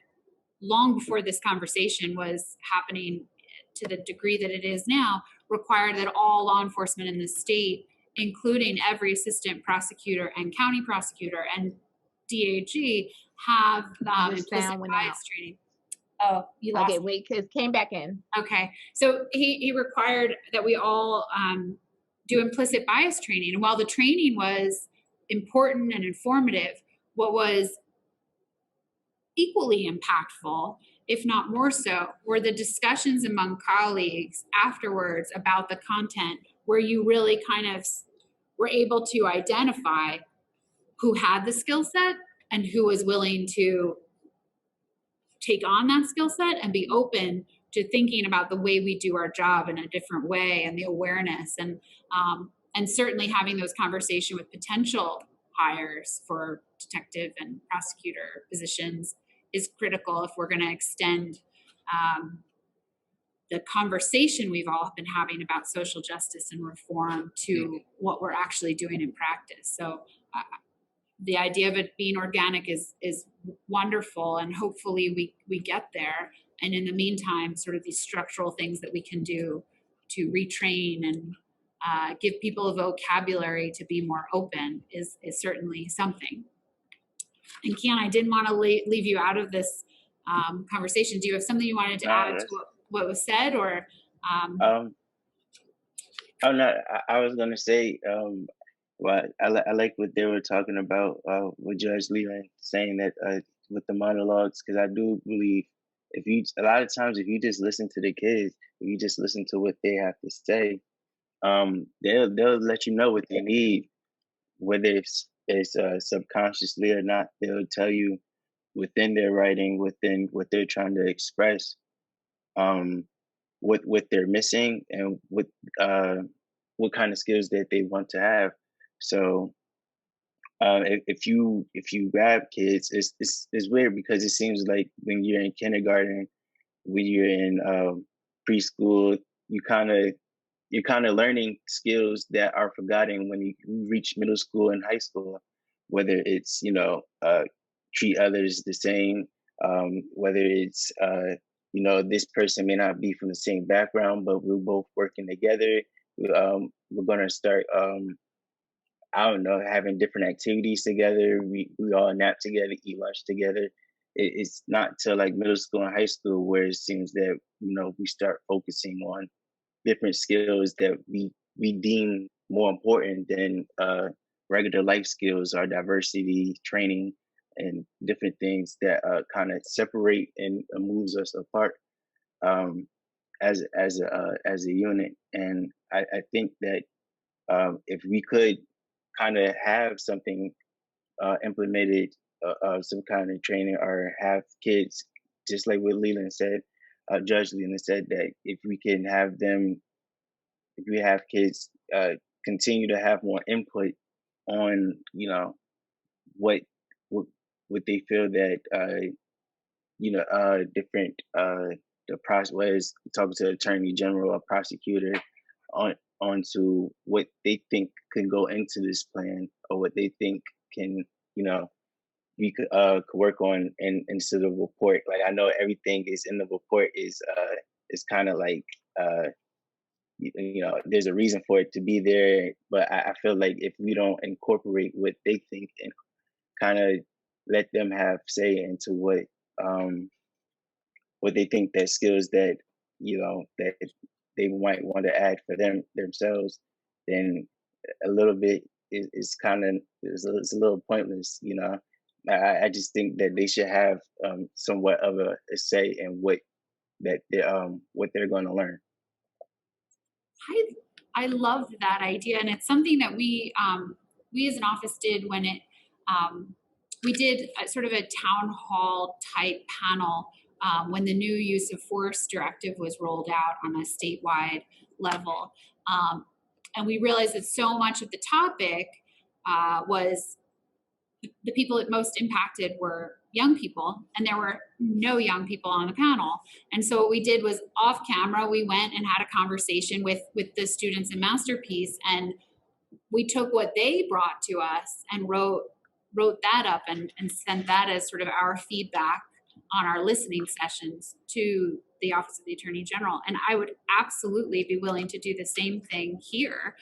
long before this conversation was happening to the degree that it is now, required that all law enforcement in the state, including every assistant prosecutor and county prosecutor and DAG, have implicit bias training. Oh, you lost. Okay, wait, because came back in. Okay, so he required that we all do implicit bias training. And while the training was important and informative, what was equally impactful, if not more so, were the discussions among colleagues afterwards about the content, where you really kind of were able to identify who had the skill set and who was willing to take on that skill set and be open to thinking about the way we do our job in a different way, and the awareness, and certainly having those conversations with potential hires for detective and prosecutor positions is critical if we're going to extend the conversation we've all been having about social justice and reform to what we're actually doing in practice. So the idea of it being organic is wonderful, and hopefully we get there. And in the meantime, sort of these structural things that we can do to retrain and give people a vocabulary to be more open is certainly something. And Keon, I didn't want to leave you out of this conversation. Do you have something you wanted to add to what was said, or? I was going to say, well, I like what they were talking about with Judge Leland saying that with the monologues, because I do believe a lot of times if you just listen to the kids, if you just listen to what they have to say, they'll let you know what they need, whether it's subconsciously or not. They'll tell you within their writing, within what they're trying to express, what they're missing, and what kind of skills that they want to have. So if you grab kids, it's weird, because it seems like when you're in kindergarten, when you're in preschool, you're kind of learning skills that are forgotten when you reach middle school and high school, whether it's treat others the same, whether it's this person may not be from the same background, but we're both working together. We're gonna start having different activities together. We all nap together, eat lunch together. It's not till like middle school and high school where it seems that we start focusing on different skills that we deem more important than regular life skills or diversity training and different things that kind of separate and moves us apart as a unit. And I think that if we could kind of have something implemented, some kind of training, or have kids, just like what Leland said, Judge Leland said, that if we can have them, if we have kids continue to have more input on, you know, what what they feel that different the process, whether it's talking to the Attorney General or Prosecutor, onto what they think can go into this plan, or what they think can, you know, we could work on into the report. Like, I know everything is in the report is kind of like there's a reason for it to be there, but I feel like if we don't incorporate what they think and kind of let them have say into what they think, that skills that that they might want to add for themselves, then a little bit is kind of it's a little pointless. I just think that they should have somewhat of a say in what they're going to learn. I love that idea, and it's something that we as an office did when we did sort of a town hall type panel when the new use of force directive was rolled out on a statewide level, and we realized that so much of the topic was the people that most impacted were young people, and there were no young people on the panel. And so what we did was, off camera, we went and had a conversation with the students in MasterPeace, and we took what they brought to us and wrote that up and sent that as sort of our feedback on our listening sessions to the Office of the Attorney General. And I would absolutely be willing to do the same thing here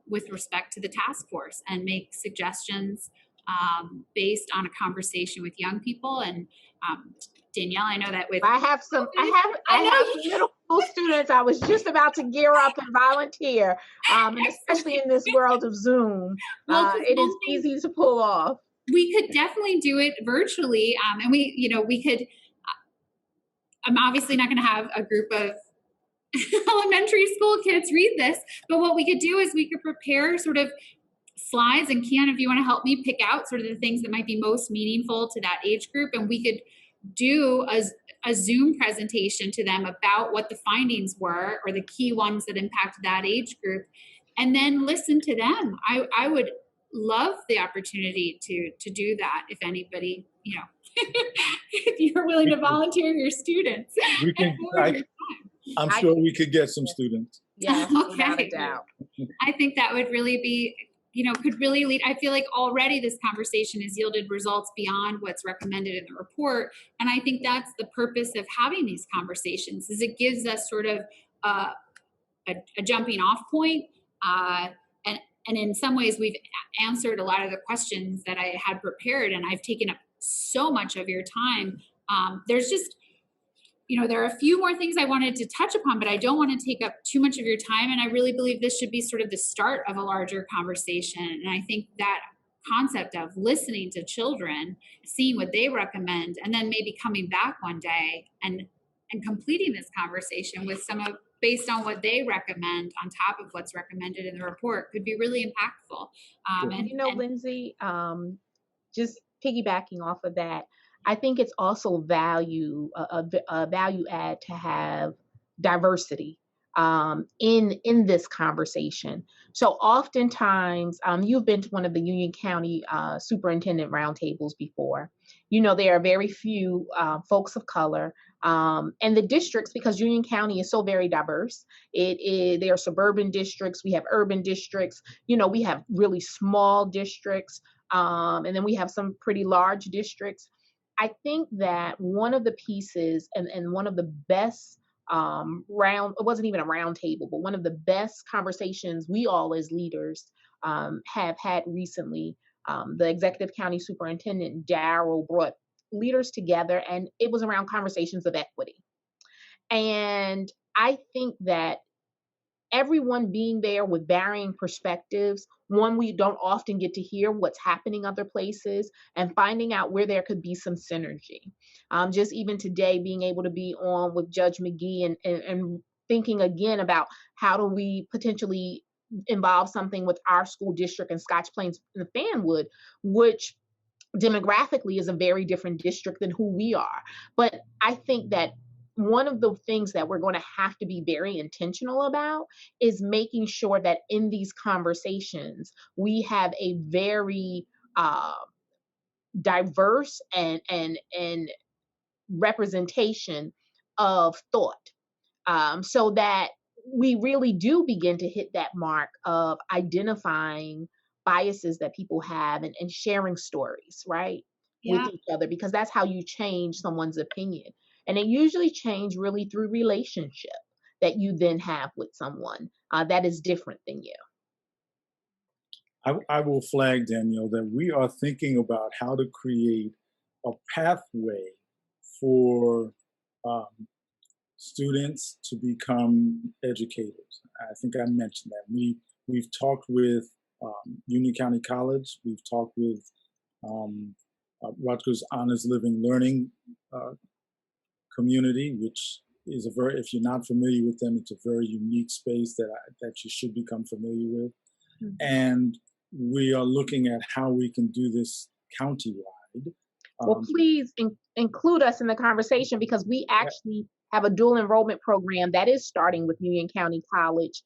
with respect to the task force, and make suggestions based on a conversation with young people. And Danielle, I know that with I have some middle school students. I was just about to gear up and volunteer, and especially in this world of Zoom, it is easy to pull off. We could definitely do it virtually, and we could. I'm obviously not going to have a group of elementary school kids read this, but what we could do is we could prepare sort of slides, and Keon, if you want to help me pick out sort of the things that might be most meaningful to that age group, and we could do a Zoom presentation to them about what the findings were, or the key ones that impacted that age group, and then listen to them. I would love the opportunity to do that, if anybody, if you're willing to volunteer your students. We can. I'm sure we could get some students. Yeah, okay. Without a doubt. I think that would really be, could really lead. I feel like already this conversation has yielded results beyond what's recommended in the report. And I think that's the purpose of having these conversations, is it gives us sort of a jumping off point. And in some ways we've answered a lot of the questions that I had prepared, and I've taken up so much of your time. There's just, there are a few more things I wanted to touch upon, but I don't want to take up too much of your time. And I really believe this should be sort of the start of a larger conversation. And I think that concept of listening to children, seeing what they recommend, and then maybe coming back one day and completing this conversation with based on what they recommend on top of what's recommended in the report, could be really impactful. Lyndsay, just piggybacking off of that, I think it's also a value add to have diversity in this conversation. So oftentimes, you've been to one of the Union County superintendent roundtables before. There are very few folks of color, and the districts, because Union County is so very diverse. There are suburban districts, we have urban districts, we have really small districts, and then we have some pretty large districts. I think that one of the pieces and one of the best it wasn't even a round table, but one of the best conversations we all as leaders have had recently, the executive county superintendent, Darryl, brought leaders together, and it was around conversations of equity. And I think that everyone being there with varying perspectives. One, we don't often get to hear what's happening other places, and finding out where there could be some synergy. Just even today, being able to be on with Judge McGee and thinking again about how do we potentially involve something with our school district in Scotch Plains and Fanwood, which demographically is a very different district than who we are. But I think that one of the things that we're going to have to be very intentional about is making sure that in these conversations, we have a very diverse and representation of thought, so that we really do begin to hit that mark of identifying biases that people have and sharing stories, right, with each other, because that's how you change someone's opinion. And it usually change really through relationship that you then have with someone that is different than you. I will flag, Danielle, that we are thinking about how to create a pathway for students to become educators. I think I mentioned that. We've talked with Union County College. We've talked with Rutgers Honors Living Learning community, which is a very, if you're not familiar with them, it's a very unique space that you should become familiar with. Mm-hmm. And we are looking at how we can do this countywide. Well, please include us in the conversation, because we actually have a dual enrollment program that is starting with Union County College.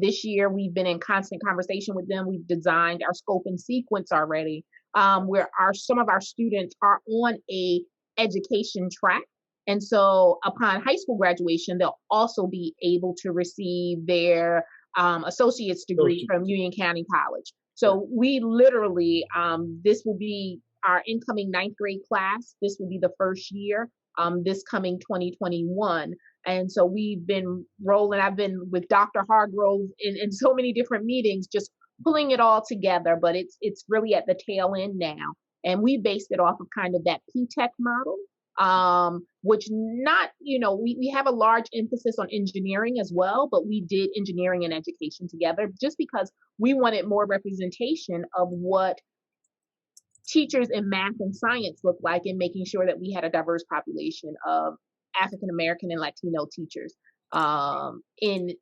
This year, we've been in constant conversation with them. We've designed our scope and sequence already, where some of our students are on a education track. And so upon high school graduation, they'll also be able to receive their associate's degree from Union County College. So we literally, this will be our incoming 9th grade class. This will be the first year, this coming 2021. And so we've been rolling. I've been with Dr. Hargrove in so many different meetings, just pulling it all together. But it's really at the tail end now. And we based it off of kind of that P-TECH model, which not, we have a large emphasis on engineering as well, but we did engineering and education together just because we wanted more representation of what teachers in math and science look like, and making sure that we had a diverse population of African American and Latino teachers in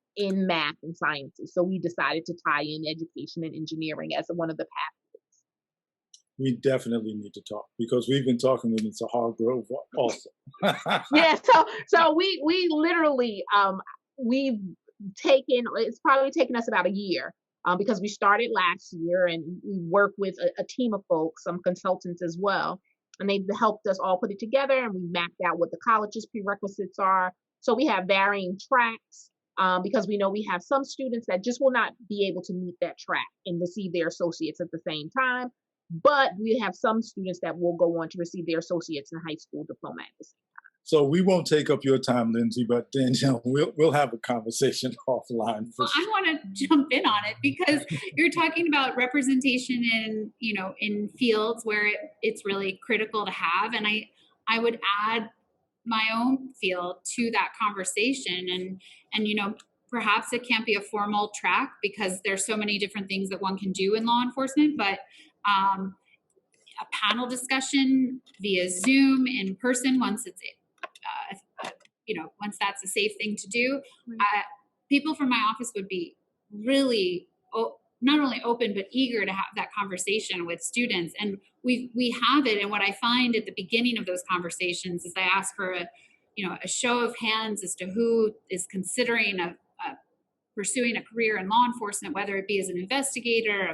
math and sciences. So we decided to tie in education and engineering as one of the pathways. We definitely need to talk, because we've been talking with Mr. Hargrove also. Yeah, so we literally we've taken, it's probably taken us about a year. Because we started last year, and we work with a team of folks, some consultants as well, and they've helped us all put it together, and we mapped out what the college's prerequisites are. So we have varying tracks, because we know we have some students that just will not be able to meet that track and receive their associates at the same time. But we have some students that will go on to receive their associates and high school diploma at the same time. So we won't take up your time, Lyndsay, but Danielle, we'll have a conversation offline. I want to jump in on it, because you're talking about representation in fields where it's really critical to have, and I would add my own field to that conversation, and perhaps it can't be a formal track because there's so many different things that one can do in law enforcement, but a panel discussion via Zoom, in person, once it's once that's a safe thing to do, people from my office would be really not only open but eager to have that conversation with students. And we have it. And what I find at the beginning of those conversations is I ask for a show of hands as to who is considering pursuing a career in law enforcement, whether it be as an investigator.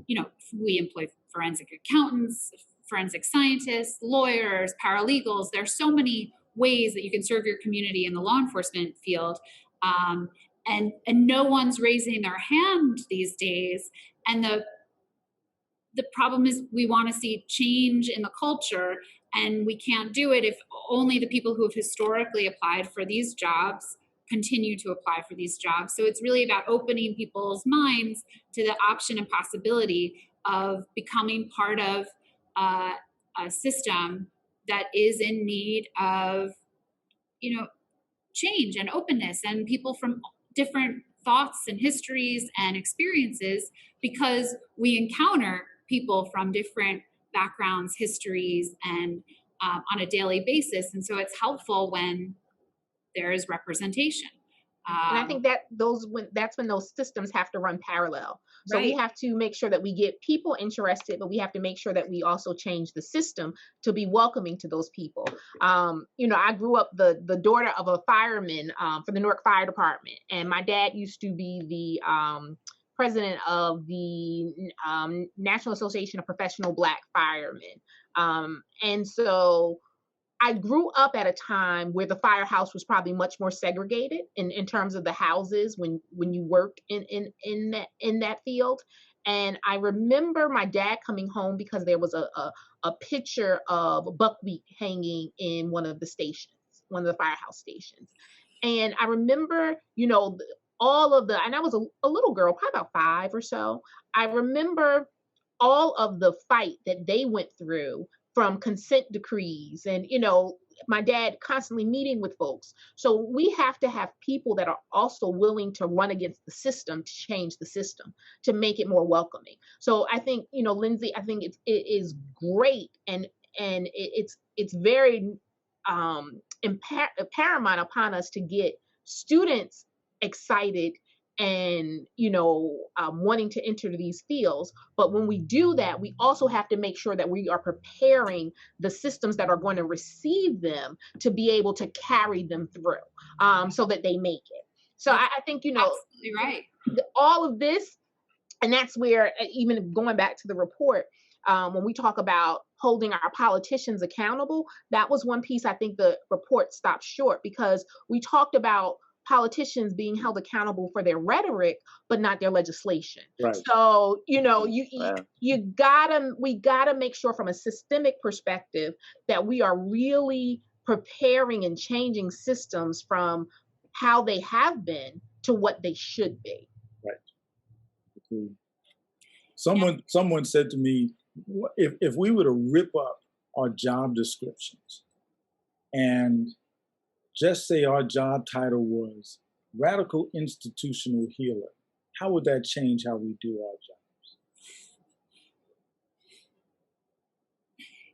We employ forensic accountants, forensic scientists, lawyers, paralegals. There's so many ways that you can serve your community in the law enforcement field. And no one's raising their hand these days. And the problem is we want to see change in the culture, and we can't do it if only the people who have historically applied for these jobs continue to apply for these jobs. So it's really about opening people's minds to the option and possibility of becoming part of a system that is in need of, change and openness, and people from different thoughts and histories and experiences because we encounter people from different backgrounds, histories, and on a daily basis. And so it's helpful when there is representation. And I think that that's when those systems have to run parallel. So we Right. have to make sure that we get people interested, but we have to make sure that we also change the system to be welcoming to those people. I grew up the daughter of a fireman for the Newark Fire Department, and my dad used to be the president of the National Association of Professional Black Firemen. And so I grew up at a time where the firehouse was probably much more segregated in terms of the houses when you worked in that field. And I remember my dad coming home because there was a picture of buckwheat hanging in one of the stations, one of the firehouse stations. And I remember, all of and I was a little girl, probably about 5 or so. I remember all of the fight that they went through from consent decrees and, my dad constantly meeting with folks. So we have to have people that are also willing to run against the system to change the system, to make it more welcoming. So I think, Lyndsay, I think it is great and it's very paramount upon us to get students excited and wanting to enter these fields. But when we do that, we also have to make sure that we are preparing the systems that are going to receive them to be able to carry them through, so that they make it. So I think Absolutely right. all of this, and that's where, even going back to the report, when we talk about holding our politicians accountable, that was one piece I think the report stopped short, because we talked about politicians being held accountable for their rhetoric, but not their legislation. Right. So, Wow. we gotta make sure from a systemic perspective that we are really preparing and changing systems from how they have been to what they should be. Right. Someone said to me, if we were to rip up our job descriptions and just say our job title was Radical Institutional Healer, how would that change how we do our jobs?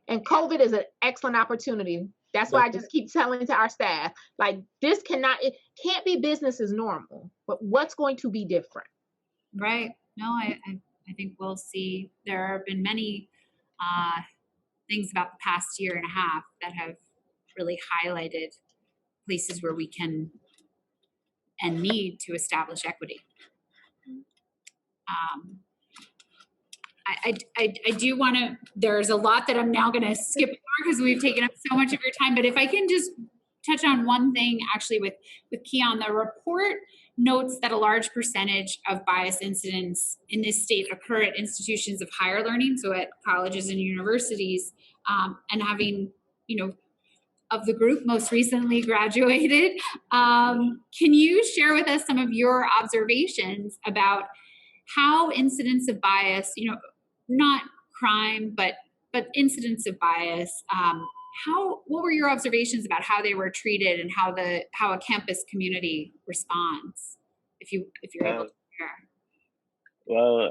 And COVID is an excellent opportunity. That's why I just keep telling to our staff, like, it can't be business as normal, but what's going to be different? Right. No, I think we'll see. There have been many things about the past year and a half that have really highlighted places where we can and need to establish equity. I do want to, there's a lot that I'm now going to skip over because we've taken up so much of your time, but if I can just touch on one thing actually with Keon, the report notes that a large percentage of bias incidents in this state occur at institutions of higher learning, so at colleges and universities, and having, of the group most recently graduated. Can you share with us some of your observations about how incidents of bias, not crime, but incidents of bias, what were your observations about how they were treated and how a campus community responds, if you're able to share? Well,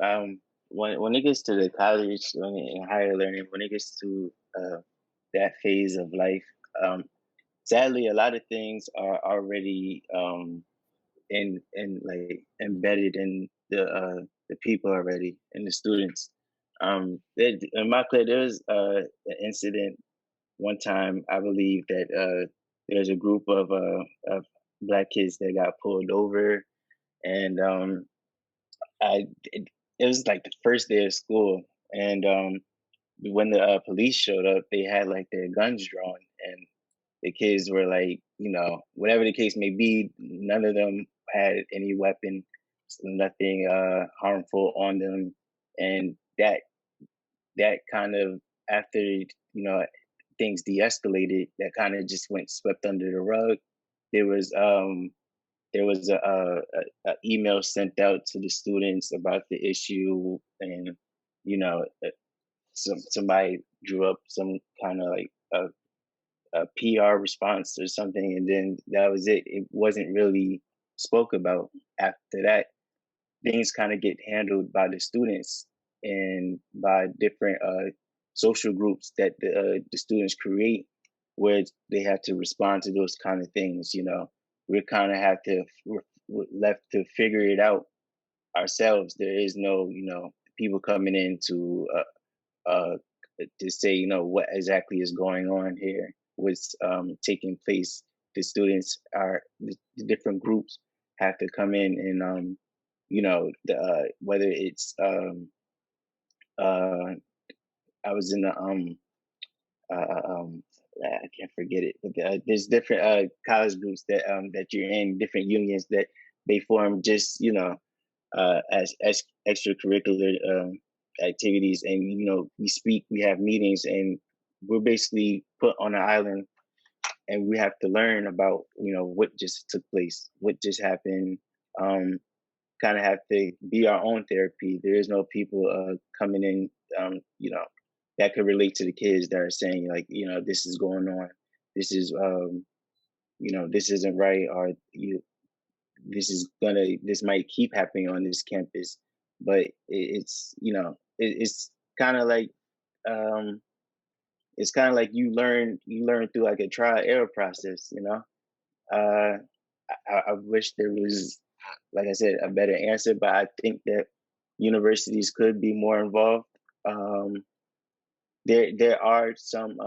when it gets to the college, in higher learning, when it gets to that phase of life, sadly, a lot of things are already embedded in the people already, in the students. In Montclair, there was an incident one time, I believe, that there's a group of Black kids that got pulled over, and it was like the first day of school, and when the police showed up, they had like their guns drawn, and the kids were like, whatever the case may be, none of them had any weapon, nothing harmful on them, and that kind of, after things de-escalated, that kind of just went swept under the rug. There was a email sent out to the students about the issue, and somebody drew up some kind of like a PR response or something, and then that was it. It wasn't really spoke about, after that, things kind of get handled by the students and by different social groups that the students create, where they have to respond to those kind of things. We kind of have to, we're left to figure it out ourselves. There is no, people coming in to say, what exactly is going on here, what's taking place. The students the different groups have to come in and, whether it's, I was in the, I can't forget it, but there's different college groups that you're in, different unions that they form just, as extracurricular activities, and we have meetings, and we're basically put on an island, and we have to learn about what just took place, what just happened. Kind of have to be our own therapy. There is no people coming in, that could relate to the kids that are saying, like, this is going on, this is this isn't right, or this might keep happening on this campus. But it's kind of like, you learn through like a trial error process. I wish there was, like I said, a better answer, but I think that universities could be more involved. There are some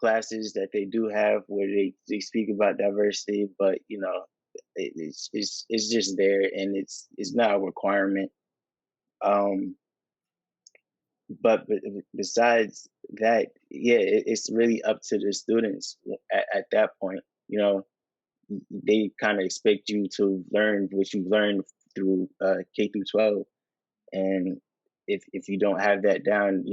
classes that they do have where they speak about diversity, but it's just there, and it's not a requirement. But besides that, yeah, it's really up to the students at that point. They kind of expect you to learn what you've learned through K through 12, and if you don't have that down,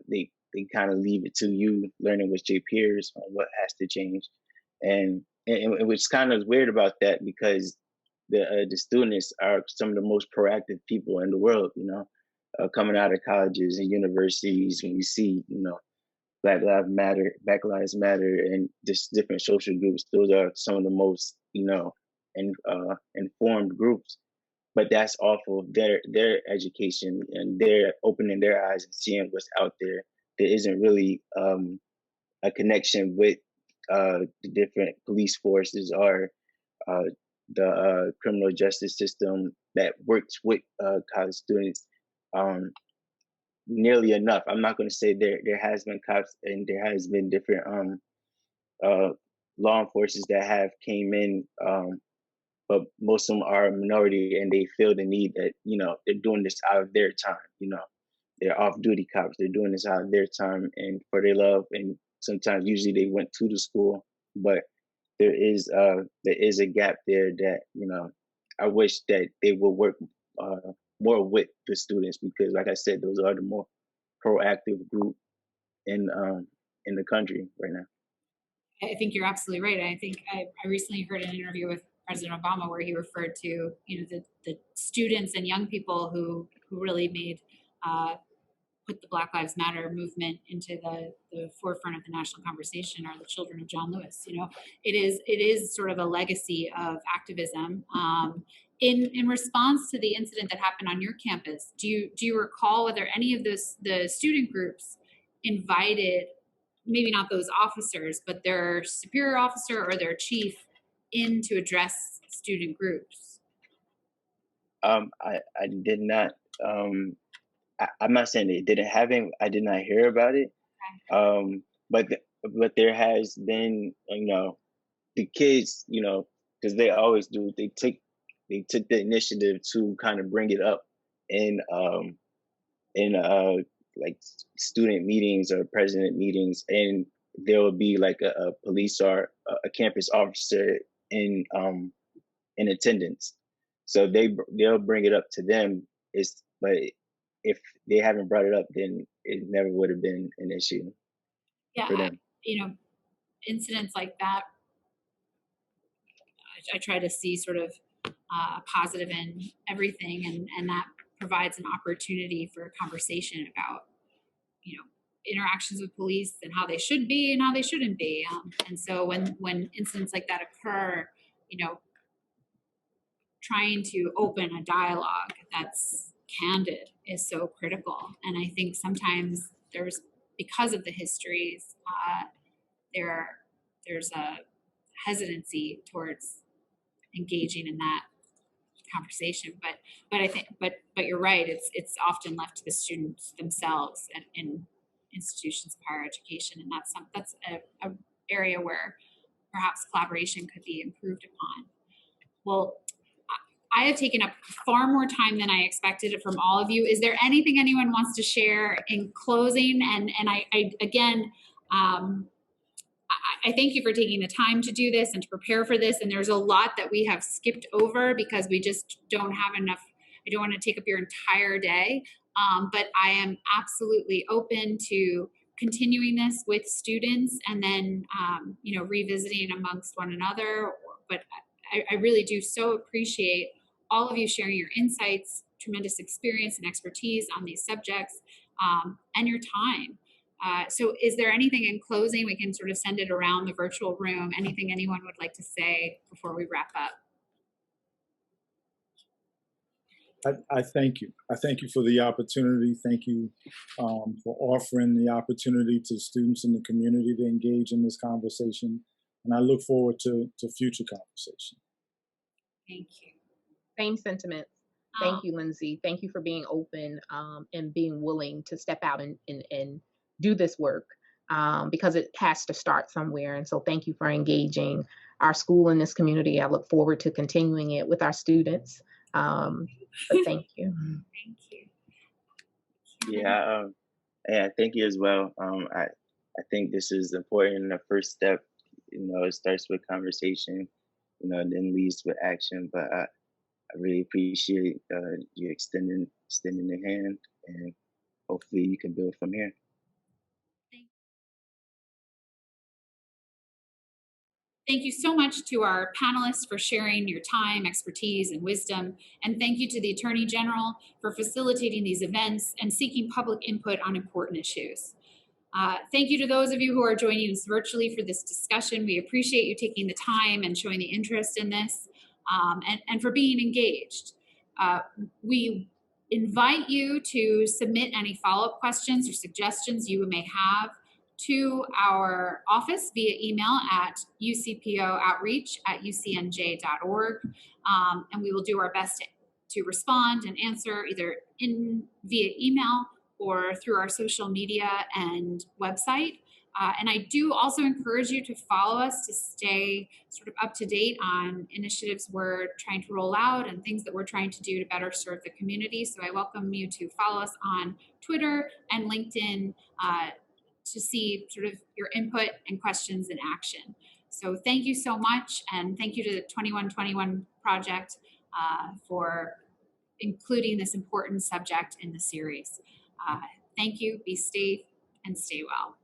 they kind of leave it to you learning with your peers on what has to change, and what's kind of weird about that, because the students are some of the most proactive people in the world. Coming out of colleges and universities, when you see Black Lives Matter, and just different social groups, those are some of the most informed groups. But that's off of their education, and they're opening their eyes and seeing what's out there. There isn't really a connection with the different police forces or the criminal justice system that works with college students nearly enough. I'm not going to say there has been cops and there has been different law enforcement that have came in, but most of them are a minority, and they feel the need that they're doing this out of their time. They're off-duty cops. They're doing this out of their time and for their love. And sometimes, usually, they went to the school, but there is a gap there that I wish that they would work more with the students, because, like I said, those are the more proactive group in the country right now. I think you're absolutely right. I think I recently heard an interview with President Obama where he referred to the students and young people who really made put the Black Lives Matter movement into the forefront of the national conversation are the children of John Lewis. It is sort of a legacy of activism. In response to the incident that happened on your campus, do you recall whether any of the student groups invited, maybe not those officers, but their superior officer or their chief in to address student groups? I did not. I'm not saying they didn't have it. I did not hear about it. Okay. But there has been, the kids, because they always do. They took the initiative to kind of bring it up in like student meetings or president meetings, and there will be like a police or a campus officer in attendance. So they'll bring it up to them. But if they haven't brought it up, then it never would have been an issue for them. Incidents like that, I try to see sort of positive in everything, and that provides an opportunity for a conversation about, interactions with police and how they should be and how they shouldn't be. And so when incidents like that occur, trying to open a dialogue that's candid is so critical. And I think sometimes because of the histories, there's a hesitancy towards engaging in that conversation. But you're right. It's often left to the students themselves and in institutions of higher education, and that's a area where perhaps collaboration could be improved upon. Well, I have taken up far more time than I expected from all of you. Is there anything anyone wants to share in closing? And I again, I thank you for taking the time to do this and to prepare for this. And there's a lot that we have skipped over because we just don't have enough. I don't want to take up your entire day, but I am absolutely open to continuing this with students and then, revisiting amongst one another. But I really do so appreciate all of you sharing your insights, tremendous experience and expertise on these subjects, and your time. So is there anything in closing? We can sort of send it around the virtual room. Anything anyone would like to say before we wrap up? I thank you. I thank you for the opportunity. Thank you for offering the opportunity to students in the community to engage in this conversation. And I look forward to future conversation. Thank you. Same sentiments. Thank you, Lyndsay. Thank you for being open and being willing to step out and do this work because it has to start somewhere. And so thank you for engaging our school in this community. I look forward to continuing it with our students. But thank you. Thank you. Yeah, thank you as well. I think this is important. The first step, it starts with conversation, and then leads with action. But I really appreciate you extending the hand, and hopefully you can build from here. Thank you so much to our panelists for sharing your time, expertise, and wisdom. And thank you to the Attorney General for facilitating these events and seeking public input on important issues. Thank you to those of you who are joining us virtually for this discussion. We appreciate you taking the time and showing the interest in this and for being engaged. We invite you to submit any follow-up questions or suggestions you may have to our office via email at ucpooutreach@ucnj.org. And we will do our best to respond and answer either via email or through our social media and website. And I do also encourage you to follow us to stay sort of up to date on initiatives we're trying to roll out and things that we're trying to do to better serve the community. So I welcome you to follow us on Twitter and LinkedIn to see sort of your input and questions in action. So thank you so much. And thank you to the 2121 Project for including this important subject in the series. Thank you, be safe, and stay well.